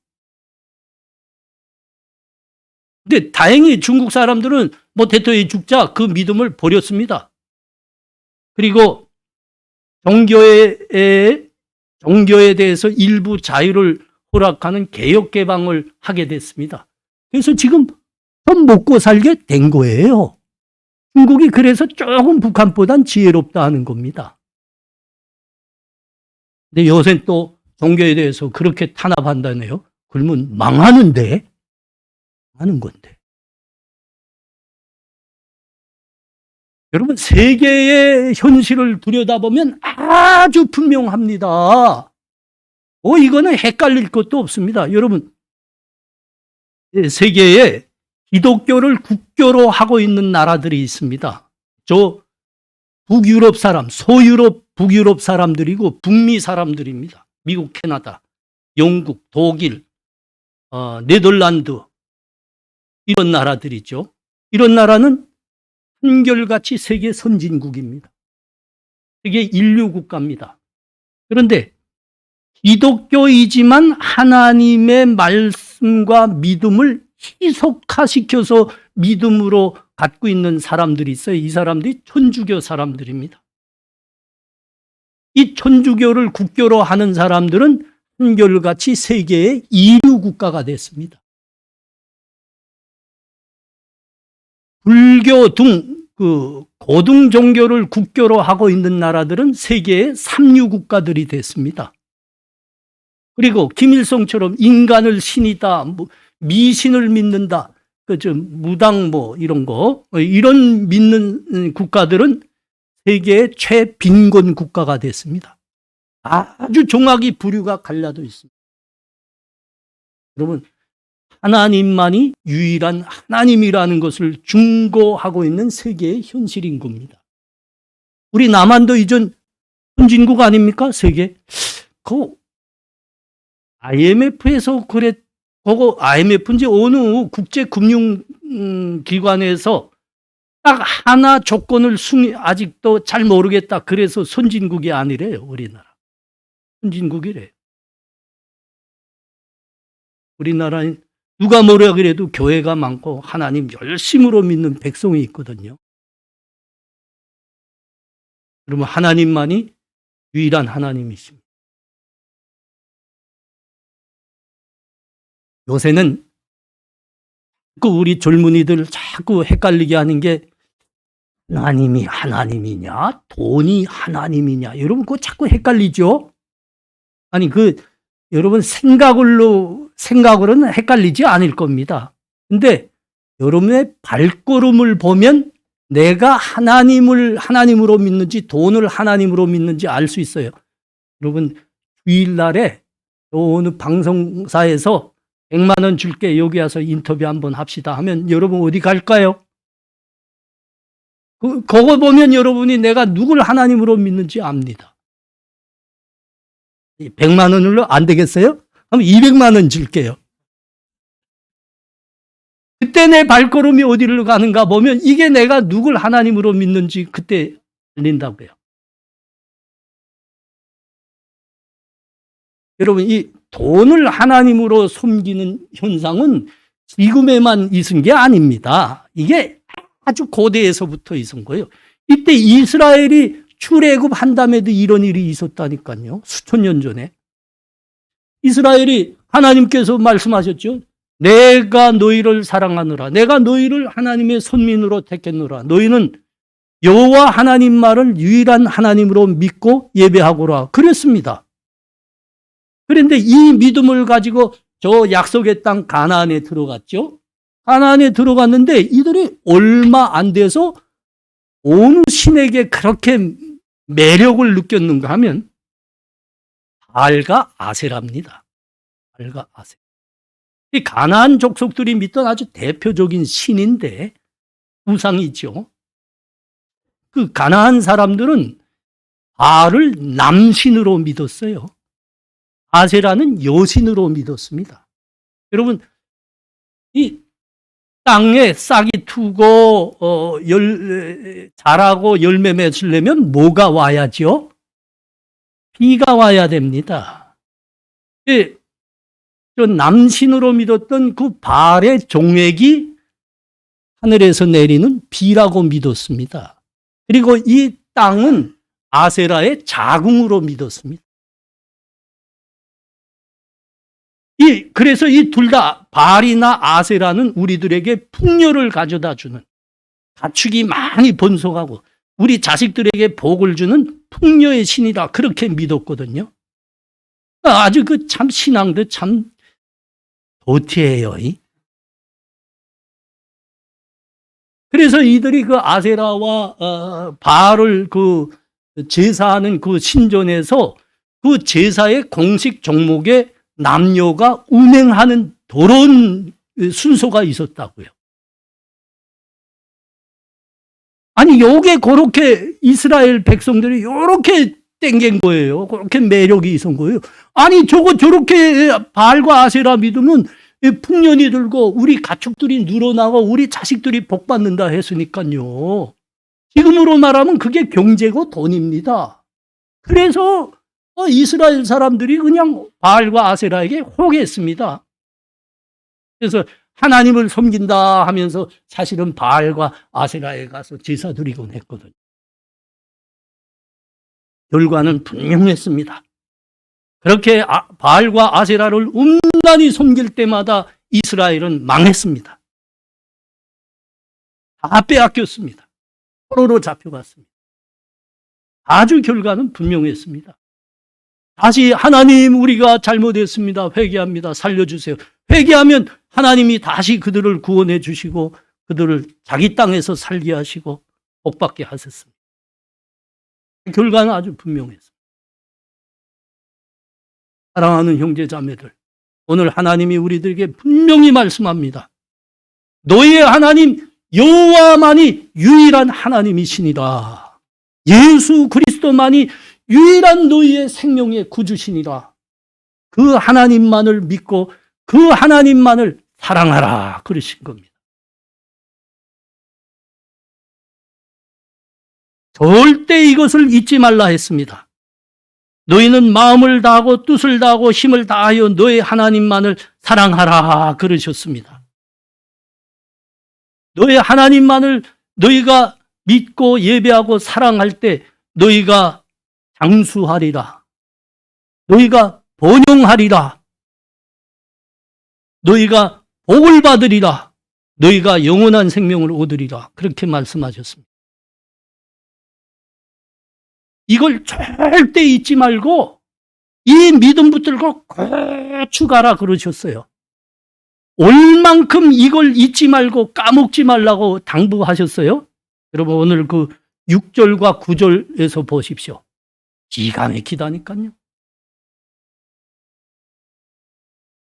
근데 다행히 중국 사람들은 모태토의 죽자 그 믿음을 버렸습니다. 그리고 종교에 대해서 일부 자유를 허락하는 개혁 개방을 하게 됐습니다. 그래서 지금 좀 먹고 살게 된 거예요. 중국이 그래서 조금 북한보단 지혜롭다 하는 겁니다. 근데 요새 또 종교에 대해서 그렇게 탄압한다네요. 그러면 망하는데? 하는 건데. 여러분 세계의 현실을 들여다보면 아주 분명합니다. 이거는 헷갈릴 것도 없습니다. 여러분 세계에 기독교를 국교로 하고 있는 나라들이 있습니다. 저 북유럽 사람, 소유럽, 북유럽 사람들이고 북미 사람들입니다. 미국, 캐나다, 영국, 독일, 네덜란드 이런 나라들이죠. 이런 나라는 한결같이 세계 선진국입니다. 세계 인류 국가입니다. 그런데 기독교이지만 하나님의 말씀과 믿음을 희석화시켜서 믿음으로 갖고 있는 사람들이 있어요. 이 사람들이 천주교 사람들입니다. 이 천주교를 국교로 하는 사람들은 한결같이 세계의 이류 국가가 됐습니다. 불교 등 그 고등 종교를 국교로 하고 있는 나라들은 세계의 삼류 국가들이 됐습니다. 그리고 김일성처럼 인간을 신이다, 미신을 믿는다, 무당 이런 거, 이런 믿는 국가들은 세계의 최빈곤 국가가 됐습니다. 아주 종아기 부류가 갈라져 있습니다. 여러분, 하나님만이 유일한 하나님이라는 것을 중고하고 있는 세계의 현실인 겁니다. 우리 남한도 이전 선진국 아닙니까? 세계. 그 IMF에서 그거 IMF인지 어느 국제금융기관에서 딱 하나 조건을 아직도 잘 모르겠다. 그래서 선진국이 아니래요, 우리나라. 선진국이래요. 우리나라는 누가 뭐라 그래도 교회가 많고 하나님 열심으로 믿는 백성이 있거든요. 그러면 하나님만이 유일한 하나님이십니다. 요새는 우리 젊은이들 자꾸 헷갈리게 하는 게 하나님이 하나님이냐 돈이 하나님이냐, 여러분 그거 자꾸 헷갈리죠. 아니 여러분 생각으로는 헷갈리지 않을 겁니다. 근데 여러분의 발걸음을 보면 내가 하나님을 하나님으로 믿는지 돈을 하나님으로 믿는지 알 수 있어요. 여러분 주일날에 어느 방송사에서 100만 원 줄게, 여기 와서 인터뷰 한번 합시다 하면 여러분 어디 갈까요? 그거 보면 여러분이 내가 누굴 하나님으로 믿는지 압니다. 100만 원으로 안 되겠어요? 그럼 200만 원 줄게요. 그때 내 발걸음이 어디로 가는가 보면 이게 내가 누굴 하나님으로 믿는지 그때 들린다고요. 여러분, 이 돈을 하나님으로 섬기는 현상은 지금에만 있은 게 아닙니다. 이게 아주 고대에서부터 있은 거예요. 이때 이스라엘이 출애굽한 다음에도 이런 일이 있었다니까요. 수천 년 전에. 이스라엘이 하나님께서 말씀하셨죠. 내가 너희를 사랑하노라. 내가 너희를 하나님의 선민으로 택했노라. 너희는 여호와 하나님 말을 유일한 하나님으로 믿고 예배하고라. 그랬습니다. 그런데 이 믿음을 가지고 저 약속의 땅 가나안에 들어갔죠. 가나안에 들어갔는데 이들이 얼마 안 돼서 어느 신에게 그렇게 매력을 느꼈는가 하면 발과 아세라입니다. 발과 아세라. 이 가나안 족속들이 믿던 아주 대표적인 신인데 우상이죠. 그 가나안 사람들은 발을 남신으로 믿었어요. 아세라는 여신으로 믿었습니다. 여러분, 이 땅에 싹이 트고 자라고 열매 맺으려면 뭐가 와야죠? 비가 와야 됩니다. 저 남신으로 믿었던 그 발의 종액이 하늘에서 내리는 비라고 믿었습니다. 그리고 이 땅은 아세라의 자궁으로 믿었습니다. 그래서 이 둘 다 발이나 아세라는 우리들에게 풍요를 가져다 주는, 가축이 많이 번성하고 우리 자식들에게 복을 주는 풍요의 신이다, 그렇게 믿었거든요. 아주 참 신앙도 참 도티해요. 그래서 이들이 그 아세라와 바알을 제사하는 그 신전에서 그 제사의 공식 종목에 남녀가 운행하는 더러운 순서가 있었다고요. 아니, 요게 그렇게 이스라엘 백성들이 요렇게 땡긴 거예요. 그렇게 매력이 있은 거예요. 아니, 저렇게 바알과 아세라 믿으면 풍년이 들고 우리 가축들이 늘어나고 우리 자식들이 복 받는다 했으니까요. 지금으로 말하면 그게 경제고 돈입니다. 그래서 이스라엘 사람들이 그냥 바알과 아세라에게 호겠습니다. 그래서 하나님을 섬긴다 하면서 사실은 바알과 아세라에 가서 제사 드리곤 했거든요. 결과는 분명했습니다. 그렇게 바알과 아세라를 음란히 섬길 때마다 이스라엘은 망했습니다. 다 빼앗겼습니다. 포로로 잡혀갔습니다. 아주 결과는 분명했습니다. 다시 하나님, 우리가 잘못했습니다. 회개합니다. 살려주세요. 회개하면 하나님이 다시 그들을 구원해 주시고 그들을 자기 땅에서 살게 하시고 복받게 하셨습니다. 결과는 아주 분명했습니다. 사랑하는 형제 자매들, 오늘 하나님이 우리들에게 분명히 말씀합니다. 너희의 하나님 여호와만이 유일한 하나님이시니라. 예수 그리스도만이 유일한 너희의 생명의 구주시니라. 그 하나님만을 믿고 그 하나님만을 사랑하라 그러신 겁니다. 절대 이것을 잊지 말라 했습니다. 너희는 마음을 다하고 뜻을 다하고 힘을 다하여 너희 하나님만을 사랑하라 그러셨습니다. 너희 하나님만을 너희가 믿고 예배하고 사랑할 때 너희가 장수하리라. 너희가 번영하리라. 너희가 복을 받으리라. 너희가 영원한 생명을 얻으리라. 그렇게 말씀하셨습니다. 이걸 절대 잊지 말고 이 믿음 붙들고 고추 가라 그러셨어요. 올만큼 이걸 잊지 말고 까먹지 말라고 당부하셨어요. 여러분 오늘 그 6절과 9절에서 보십시오. 기가 막히다니까요.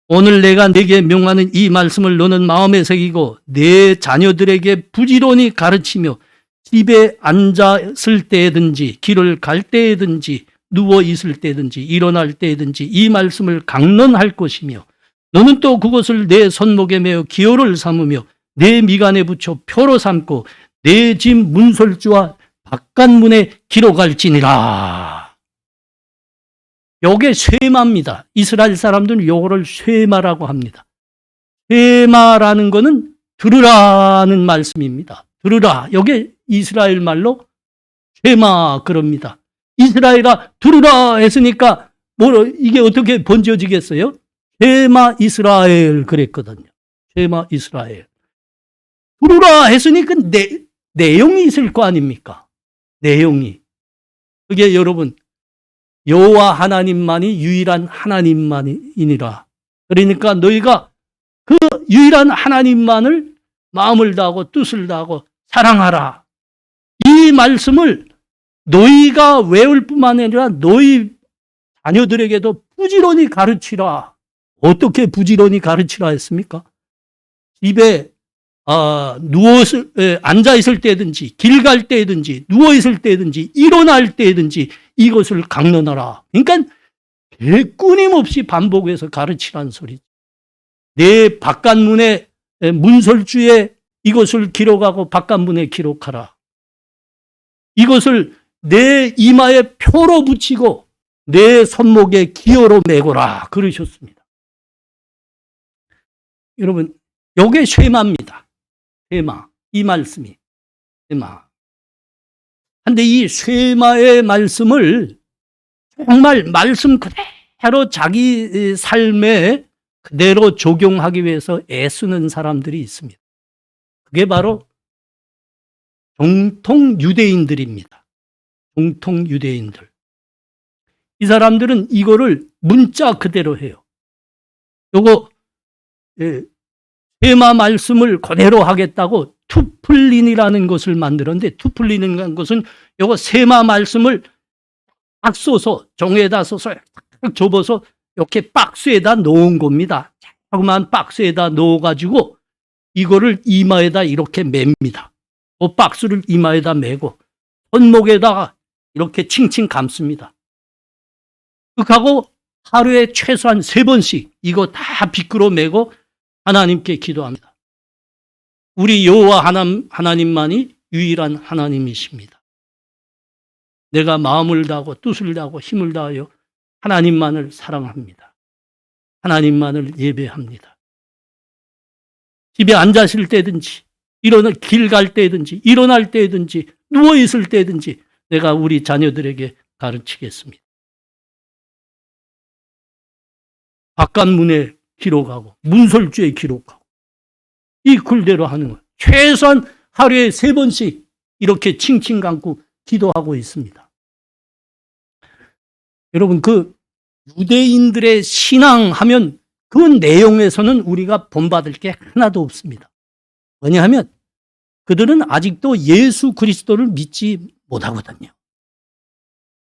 오늘 내가 네게 명하는 이 말씀을 너는 마음에 새기고 내 자녀들에게 부지런히 가르치며 집에 앉았을 때든지 길을 갈 때든지 누워 있을 때든지 일어날 때든지 이 말씀을 강론할 것이며 너는 또 그것을 내 손목에 매어 기호를 삼으며 내 미간에 붙여 표로 삼고 내 집 문설주와 바깥문에 기록할지니라. 요게 쇠마입니다. 이스라엘 사람들은 요거를 쇠마라고 합니다. 쇠마라는 거는 들으라는 말씀입니다. 들으라. 요게 이스라엘 말로 쇠마 그럽니다. 이스라엘아 들으라 했으니까 이게 어떻게 번져지겠어요? 쇠마 이스라엘 그랬거든요. 쇠마 이스라엘. 들으라 했으니까 내용이 있을 거 아닙니까? 내용이. 그게 여러분 여호와 하나님만이 유일한 하나님만이니라. 그러니까 너희가 그 유일한 하나님만을 마음을 다하고 뜻을 다하고 사랑하라. 이 말씀을 너희가 외울 뿐만 아니라 너희 자녀들에게도 부지런히 가르치라. 어떻게 부지런히 가르치라 했습니까? 집에 앉아 있을 때든지 길 갈 때든지 누워 있을 때든지 일어날 때든지 이것을 강론하라. 그러니까 끊임없이 반복해서 가르치라는 소리죠. 내 바깥문에 문설주에 이것을 기록하고 바깥문에 기록하라. 이것을 내 이마에 표로 붙이고 내 손목에 기호로 메고라 그러셨습니다. 여러분 요게 쇠마입니다. 쇠마. 이 말씀이 쇠마. 근데 이 쇠마의 말씀을 정말 말씀 그대로 자기 삶에 그대로 적용하기 위해서 애쓰는 사람들이 있습니다. 그게 바로 정통 유대인들입니다. 정통 유대인들. 이 사람들은 이거를 문자 그대로 해요. 요거 쇠마 말씀을 그대로 하겠다고 투플린이라는 것을 만들었는데 투플린이라는 것은 요거 쇠마 말씀을 딱 써서 종에다 써서 딱 접어서 이렇게 박스에다 놓은 겁니다. 자그마한 박스에다 넣어가지고 이거를 이마에다 이렇게 맵니다. 그 박스를 이마에다 메고 손목에다가 이렇게 칭칭 감습니다. 그하고 하루에 최소한 3번씩 이거 다 빗끌어 메고 하나님께 기도합니다. 우리 여호와 하나님만이 유일한 하나님이십니다. 내가 마음을 다하고 뜻을 다하고 힘을 다하여 하나님만을 사랑합니다. 하나님만을 예배합니다. 집에 앉아 있을 때든지 길 갈 때든지 일어날 때든지 누워 있을 때든지 내가 우리 자녀들에게 가르치겠습니다. 바깥문에 기록하고 문설주에 기록하고 이 글대로 하는 거예요. 최소한 하루에 3번씩 이렇게 칭칭 감고 기도하고 있습니다. 여러분, 그 유대인들의 신앙하면 그 내용에서는 우리가 본받을 게 하나도 없습니다. 왜냐하면 그들은 아직도 예수 그리스도를 믿지 못하거든요.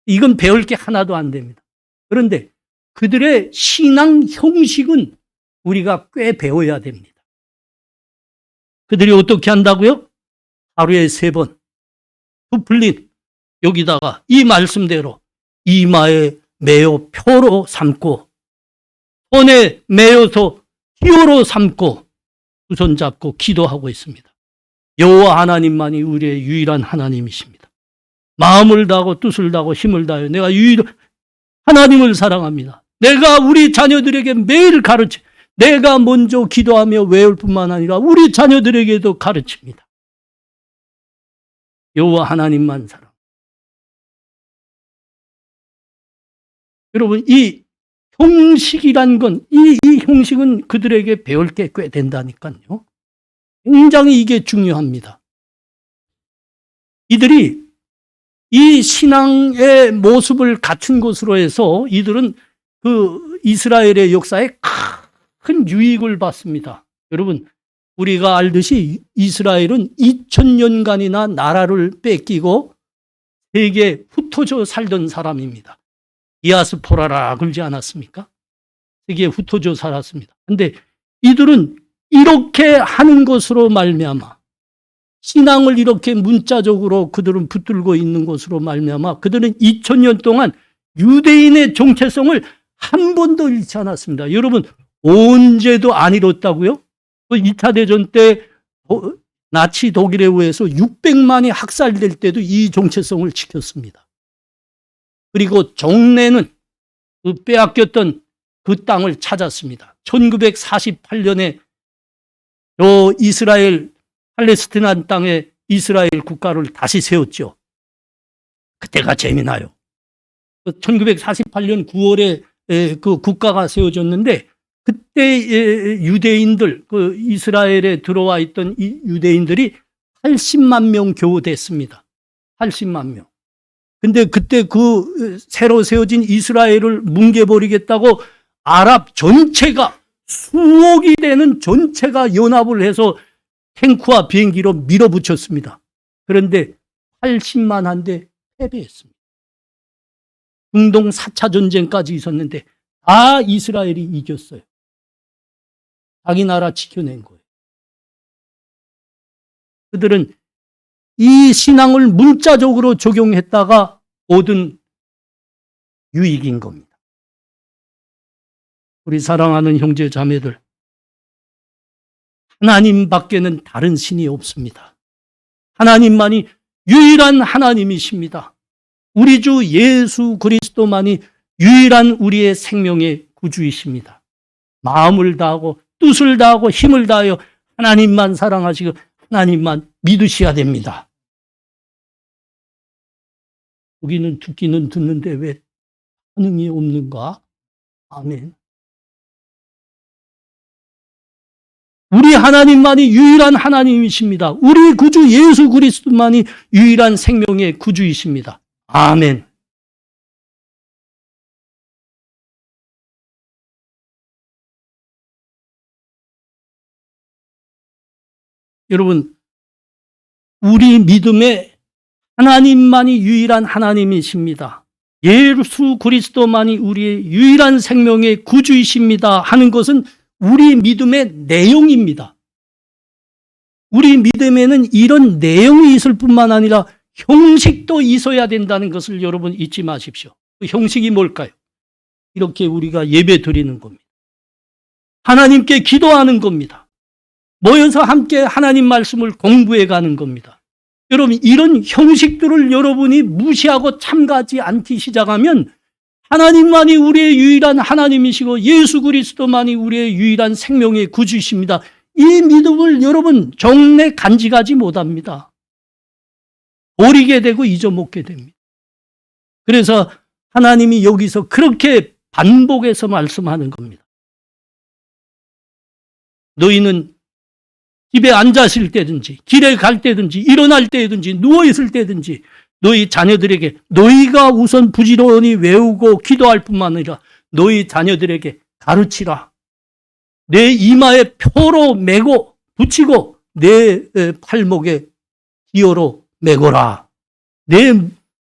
이건 배울 게 하나도 안 됩니다. 그런데 그들의 신앙 형식은 우리가 꽤 배워야 됩니다. 그들이 어떻게 한다고요? 하루에 3번 부풀린 여기다가 이 말씀대로 이마에 메어 표로 삼고 손에 메어서 기호로 삼고 두 손 잡고 기도하고 있습니다. 여호와 하나님만이 우리의 유일한 하나님이십니다. 마음을 다하고 뜻을 다하고 힘을 다하여 내가 하나님을 사랑합니다. 내가 우리 자녀들에게 매일 내가 먼저 기도하며 외울 뿐만 아니라 우리 자녀들에게도 가르칩니다. 여호와 하나님만 사랑. 여러분, 이 형식이란 건, 이 형식은 그들에게 배울 게 꽤 된다니까요. 굉장히 이게 중요합니다. 이들이 이 신앙의 모습을 갖춘 것으로 해서 이들은 그 이스라엘의 역사에 큰 유익을 받습니다. 여러분, 우리가 알듯이 이스라엘은 2000년간이나 나라를 뺏기고 세계에 흩어져 살던 사람입니다. 디아스포라라 그러지 않았습니까? 세계에 흩어져 살았습니다. 그런데 이들은 이렇게 하는 것으로 말미암아 신앙을 이렇게 문자적으로 그들은 붙들고 있는 것으로 말미암아 그들은 2000년 동안 유대인의 정체성을 한 번도 잃지 않았습니다. 여러분, 언제도 안 잃었다고요? 2차 대전 때 나치 독일에 의해서 600만이 학살될 때도 이 정체성을 지켰습니다. 그리고 종래는 그 빼앗겼던 그 땅을 찾았습니다. 1948년에 이스라엘 팔레스티나 땅에 이스라엘 국가를 다시 세웠죠. 그때가 재미나요. 1948년 9월에 그 국가가 세워졌는데 그때 유대인들, 그 이스라엘에 들어와 있던 이 유대인들이 80만 명 겨우 됐습니다. 80만 명. 근데 그때 그 새로 세워진 이스라엘을 뭉개버리겠다고 아랍 전체가 수억이 되는 전체가 연합을 해서 탱크와 비행기로 밀어붙였습니다. 그런데 80만 한데 패배했습니다. 중동 4차 전쟁까지 있었는데 다 이스라엘이 이겼어요. 자기 나라 지켜낸 거예요. 그들은 이 신앙을 문자적으로 적용했다가 얻은 유익인 겁니다. 우리 사랑하는 형제 자매들, 하나님밖에는 다른 신이 없습니다. 하나님만이 유일한 하나님이십니다. 우리 주 예수 그리스도만이 유일한 우리의 생명의 구주이십니다. 마음을 다하고 뜻을 다하고 힘을 다하여 하나님만 사랑하시고 하나님만 믿으셔야 됩니다. 보기는 듣기는 듣는데 왜 반응이 없는가? 아멘. 우리 하나님만이 유일한 하나님이십니다. 우리 구주 예수 그리스도만이 유일한 생명의 구주이십니다. 아멘. 여러분, 우리 믿음에 하나님만이 유일한 하나님이십니다. 예수 그리스도만이 우리의 유일한 생명의 구주이십니다 하는 것은 우리 믿음의 내용입니다. 우리 믿음에는 이런 내용이 있을 뿐만 아니라 형식도 있어야 된다는 것을 여러분 잊지 마십시오. 그 형식이 뭘까요? 이렇게 우리가 예배 드리는 겁니다. 하나님께 기도하는 겁니다. 모여서 함께 하나님 말씀을 공부해 가는 겁니다. 여러분, 이런 형식들을 여러분이 무시하고 참가하지 않기 시작하면 하나님만이 우리의 유일한 하나님이시고 예수 그리스도만이 우리의 유일한 생명의 구주이십니다. 이 믿음을 여러분 정내 간직하지 못합니다. 버리게 되고 잊어먹게 됩니다. 그래서 하나님이 여기서 그렇게 반복해서 말씀하는 겁니다. 너희는 집에 앉아 있을 때든지 길에 갈 때든지 일어날 때든지 누워 있을 때든지 너희 자녀들에게 너희가 우선 부지런히 외우고 기도할 뿐만 아니라 너희 자녀들에게 가르치라. 내 이마에 표로 메고 붙이고 내 팔목에 기어로 메거라. 내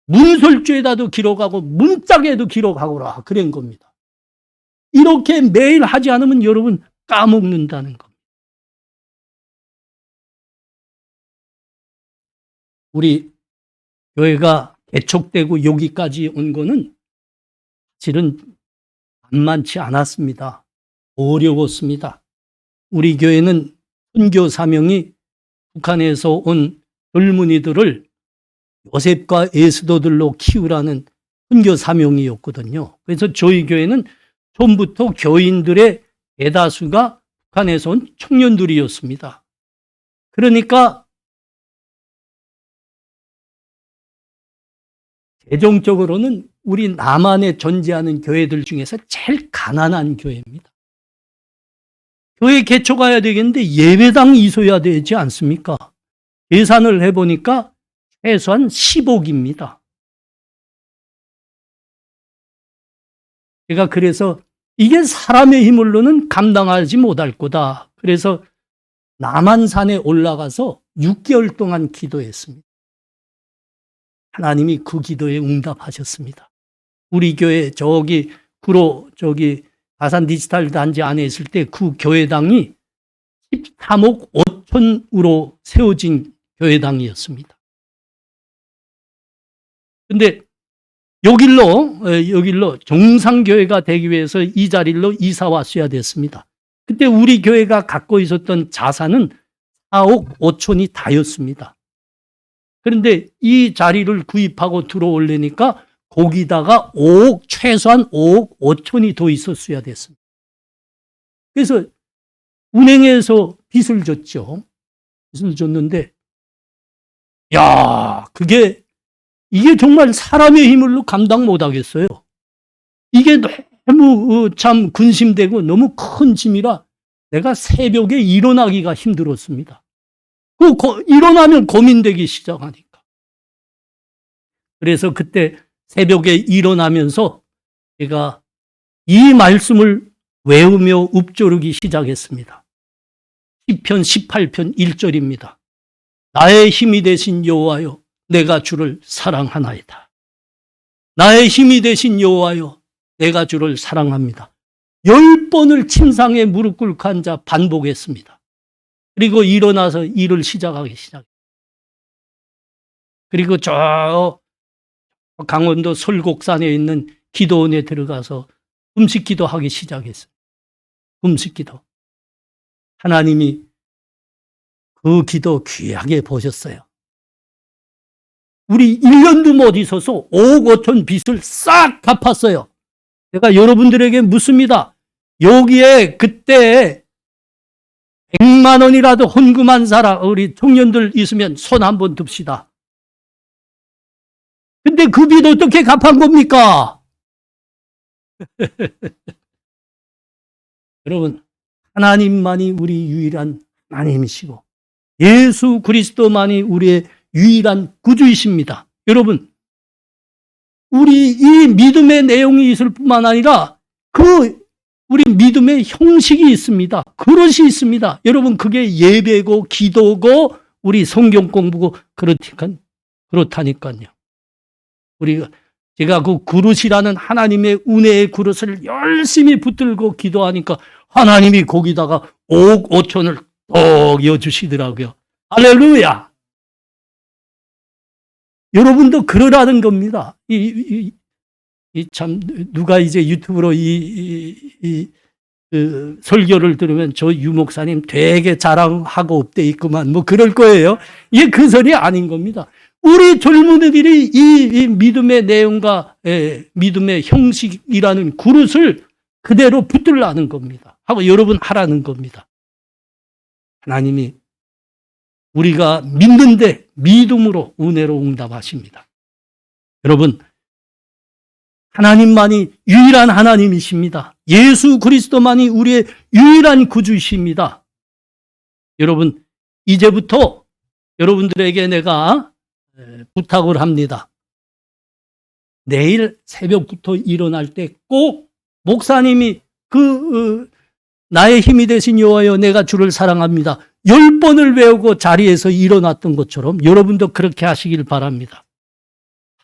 문설주에다도 기록하고 문짝에도 기록하거라. 그런 겁니다. 이렇게 매일 하지 않으면 여러분 까먹는다는 겁니다. 우리 교회가 개척되고 여기까지 온 거는 실은 만만치 않았습니다. 어려웠습니다. 우리 교회는 선교 사명이 북한에서 온 젊은이들을 요셉과 에스더들로 키우라는 선교 사명이었거든요. 그래서 저희 교회는 처음부터 교인들의 대다수가 북한에서 온 청년들이었습니다. 그러니까 재정적으로는 우리 남한에 존재하는 교회들 중에서 제일 가난한 교회입니다. 교회 개척해야 되겠는데 예배당이 있어야 되지 않습니까? 계산을 해보니까 최소한 10억입니다. 제가 그래서 이게 사람의 힘으로는 감당하지 못할 거다. 그래서 남한산에 올라가서 6개월 동안 기도했습니다. 하나님이 그 기도에 응답하셨습니다. 우리 교회 가산 디지털 단지 안에 있을 때 그 교회당이 13억 5천으로 세워진 교회당이었습니다. 근데 여길로 정상교회가 되기 위해서 이 자리로 이사 왔어야 됐습니다. 그때 우리 교회가 갖고 있었던 자산은 4억 5천이 다였습니다. 그런데 이 자리를 구입하고 들어오려니까 거기다가 최소한 5억 5천이 더 있었어야 됐습니다. 그래서 은행에서 빚을 줬죠. 빚을 줬는데, 이게 정말 사람의 힘으로 감당 못 하겠어요. 이게 너무 참 근심되고 너무 큰 짐이라 내가 새벽에 일어나기가 힘들었습니다. 일어나면 고민되기 시작하니까. 그래서 그때 새벽에 일어나면서 제가 이 말씀을 외우며 읊조르기 시작했습니다. 시편 18편 1절입니다. 나의 힘이 되신 여호와여, 내가 주를 사랑하나이다. 나의 힘이 되신 여호와여, 내가 주를 사랑합니다. 10번을 침상에 무릎 꿇고 앉아 반복했습니다. 그리고 일어나서 일을 시작하기 시작했어요. 그리고 저 강원도 설곡산에 있는 기도원에 들어가서 금식 기도하기 시작했어요. 금식 기도. 하나님이 그 기도 귀하게 보셨어요. 우리 1년도 못 있어서 5억 5천 빚을 싹 갚았어요. 제가 여러분들에게 묻습니다. 여기에 그때 100만 원이라도 헌금한 사람, 우리 청년들 있으면 손 한번 듭시다. 근데 그 빚 어떻게 갚은 겁니까? 여러분, 하나님만이 우리 유일한 하나님이시고 예수 그리스도만이 우리의 유일한 구주이십니다. 여러분, 우리 이 믿음의 내용이 있을 뿐만 아니라 우리 믿음의 형식이 있습니다. 그릇이 있습니다. 여러분, 그게 예배고 기도고 우리 성경 공부고 그렇다니까요. 제가 그 그릇이라는 하나님의 은혜의 그릇을 열심히 붙들고 기도하니까 하나님이 거기다가 5억 5천을 딱 이어주시더라고요. 할렐루야. 여러분도 그러라는 겁니다. 참, 누가 이제 유튜브로 그 설교를 들으면 저 유목사님 되게 자랑하고 업돼 있구만, 뭐 그럴 거예요. 이게 그 소리 아닌 겁니다. 우리 젊은이들이 이 믿음의 내용과 믿음의 형식이라는 그릇을 그대로 붙들라는 겁니다. 하고 여러분 하라는 겁니다. 하나님이 우리가 믿는데 믿음으로 은혜로 응답하십니다. 여러분, 하나님만이 유일한 하나님이십니다. 예수 그리스도만이 우리의 유일한 구주이십니다. 여러분, 이제부터 여러분들에게 내가 부탁을 합니다. 내일 새벽부터 일어날 때 꼭 목사님이 나의 힘이 되신 여호와여 내가 주를 사랑합니다. 10번을 외우고 자리에서 일어났던 것처럼 여러분도 그렇게 하시길 바랍니다.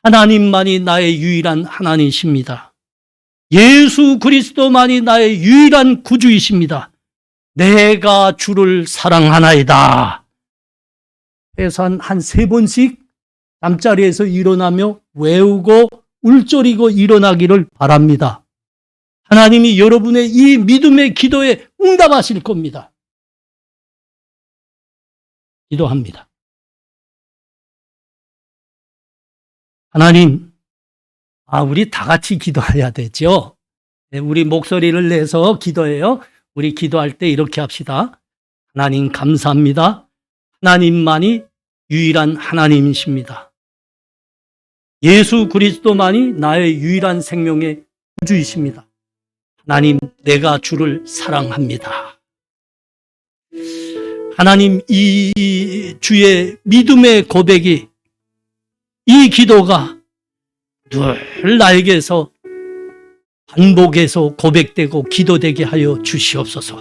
하나님만이 나의 유일한 하나님이십니다. 예수 그리스도만이 나의 유일한 구주이십니다. 내가 주를 사랑하나이다. 최소한 한 3번씩 잠자리에서 일어나며 외우고 울적이고 일어나기를 바랍니다. 하나님이 여러분의 이 믿음의 기도에 응답하실 겁니다. 기도합니다. 하나님, 우리 다 같이 기도해야 되죠. 우리 목소리를 내서 기도해요. 우리 기도할 때 이렇게 합시다. 하나님 감사합니다. 하나님만이 유일한 하나님이십니다. 예수 그리스도만이 나의 유일한 생명의 구주이십니다. 하나님, 내가 주를 사랑합니다. 하나님, 이 주의 믿음의 고백이, 이 기도가 늘 나에게서 반복해서 고백되고 기도되게 하여 주시옵소서.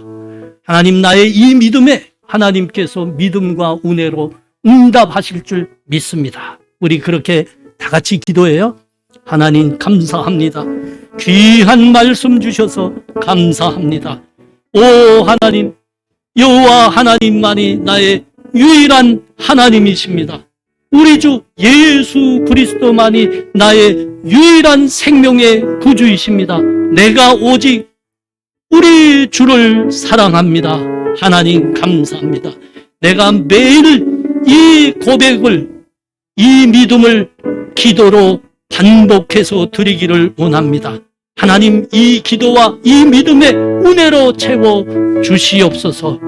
하나님, 나의 이 믿음에 하나님께서 믿음과 은혜로 응답하실 줄 믿습니다. 우리 그렇게 다 같이 기도해요. 하나님 감사합니다. 귀한 말씀 주셔서 감사합니다. 오 하나님, 여호와 하나님만이 나의 유일한 하나님이십니다. 우리 주 예수 그리스도만이 나의 유일한 생명의 구주이십니다. 내가 오직 우리 주를 사랑합니다. 하나님 감사합니다. 내가 매일 이 고백을, 이 믿음을 기도로 반복해서 드리기를 원합니다. 하나님, 이 기도와 이 믿음의 은혜로 채워 주시옵소서.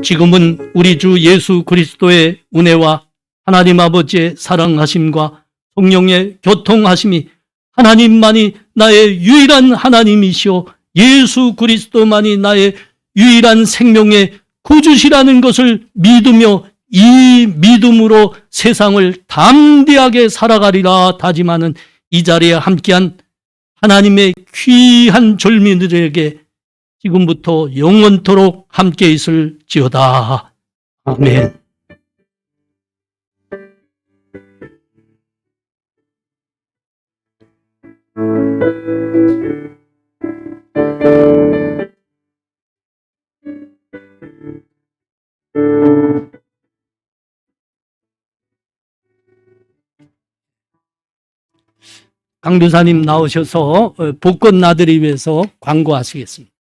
지금은 우리 주 예수 그리스도의 은혜와 하나님 아버지의 사랑하심과 성령의 교통하심이, 하나님만이 나의 유일한 하나님이시오 예수 그리스도만이 나의 유일한 생명의 구주시라는 것을 믿으며 이 믿음으로 세상을 담대하게 살아가리라 다짐하는 이 자리에 함께한 하나님의 귀한 젊은이들에게 지금부터 영원토록 함께 있을지어다. 아멘. 강도사님 나오셔서 복권 나들이 위해서 광고하시겠습니다.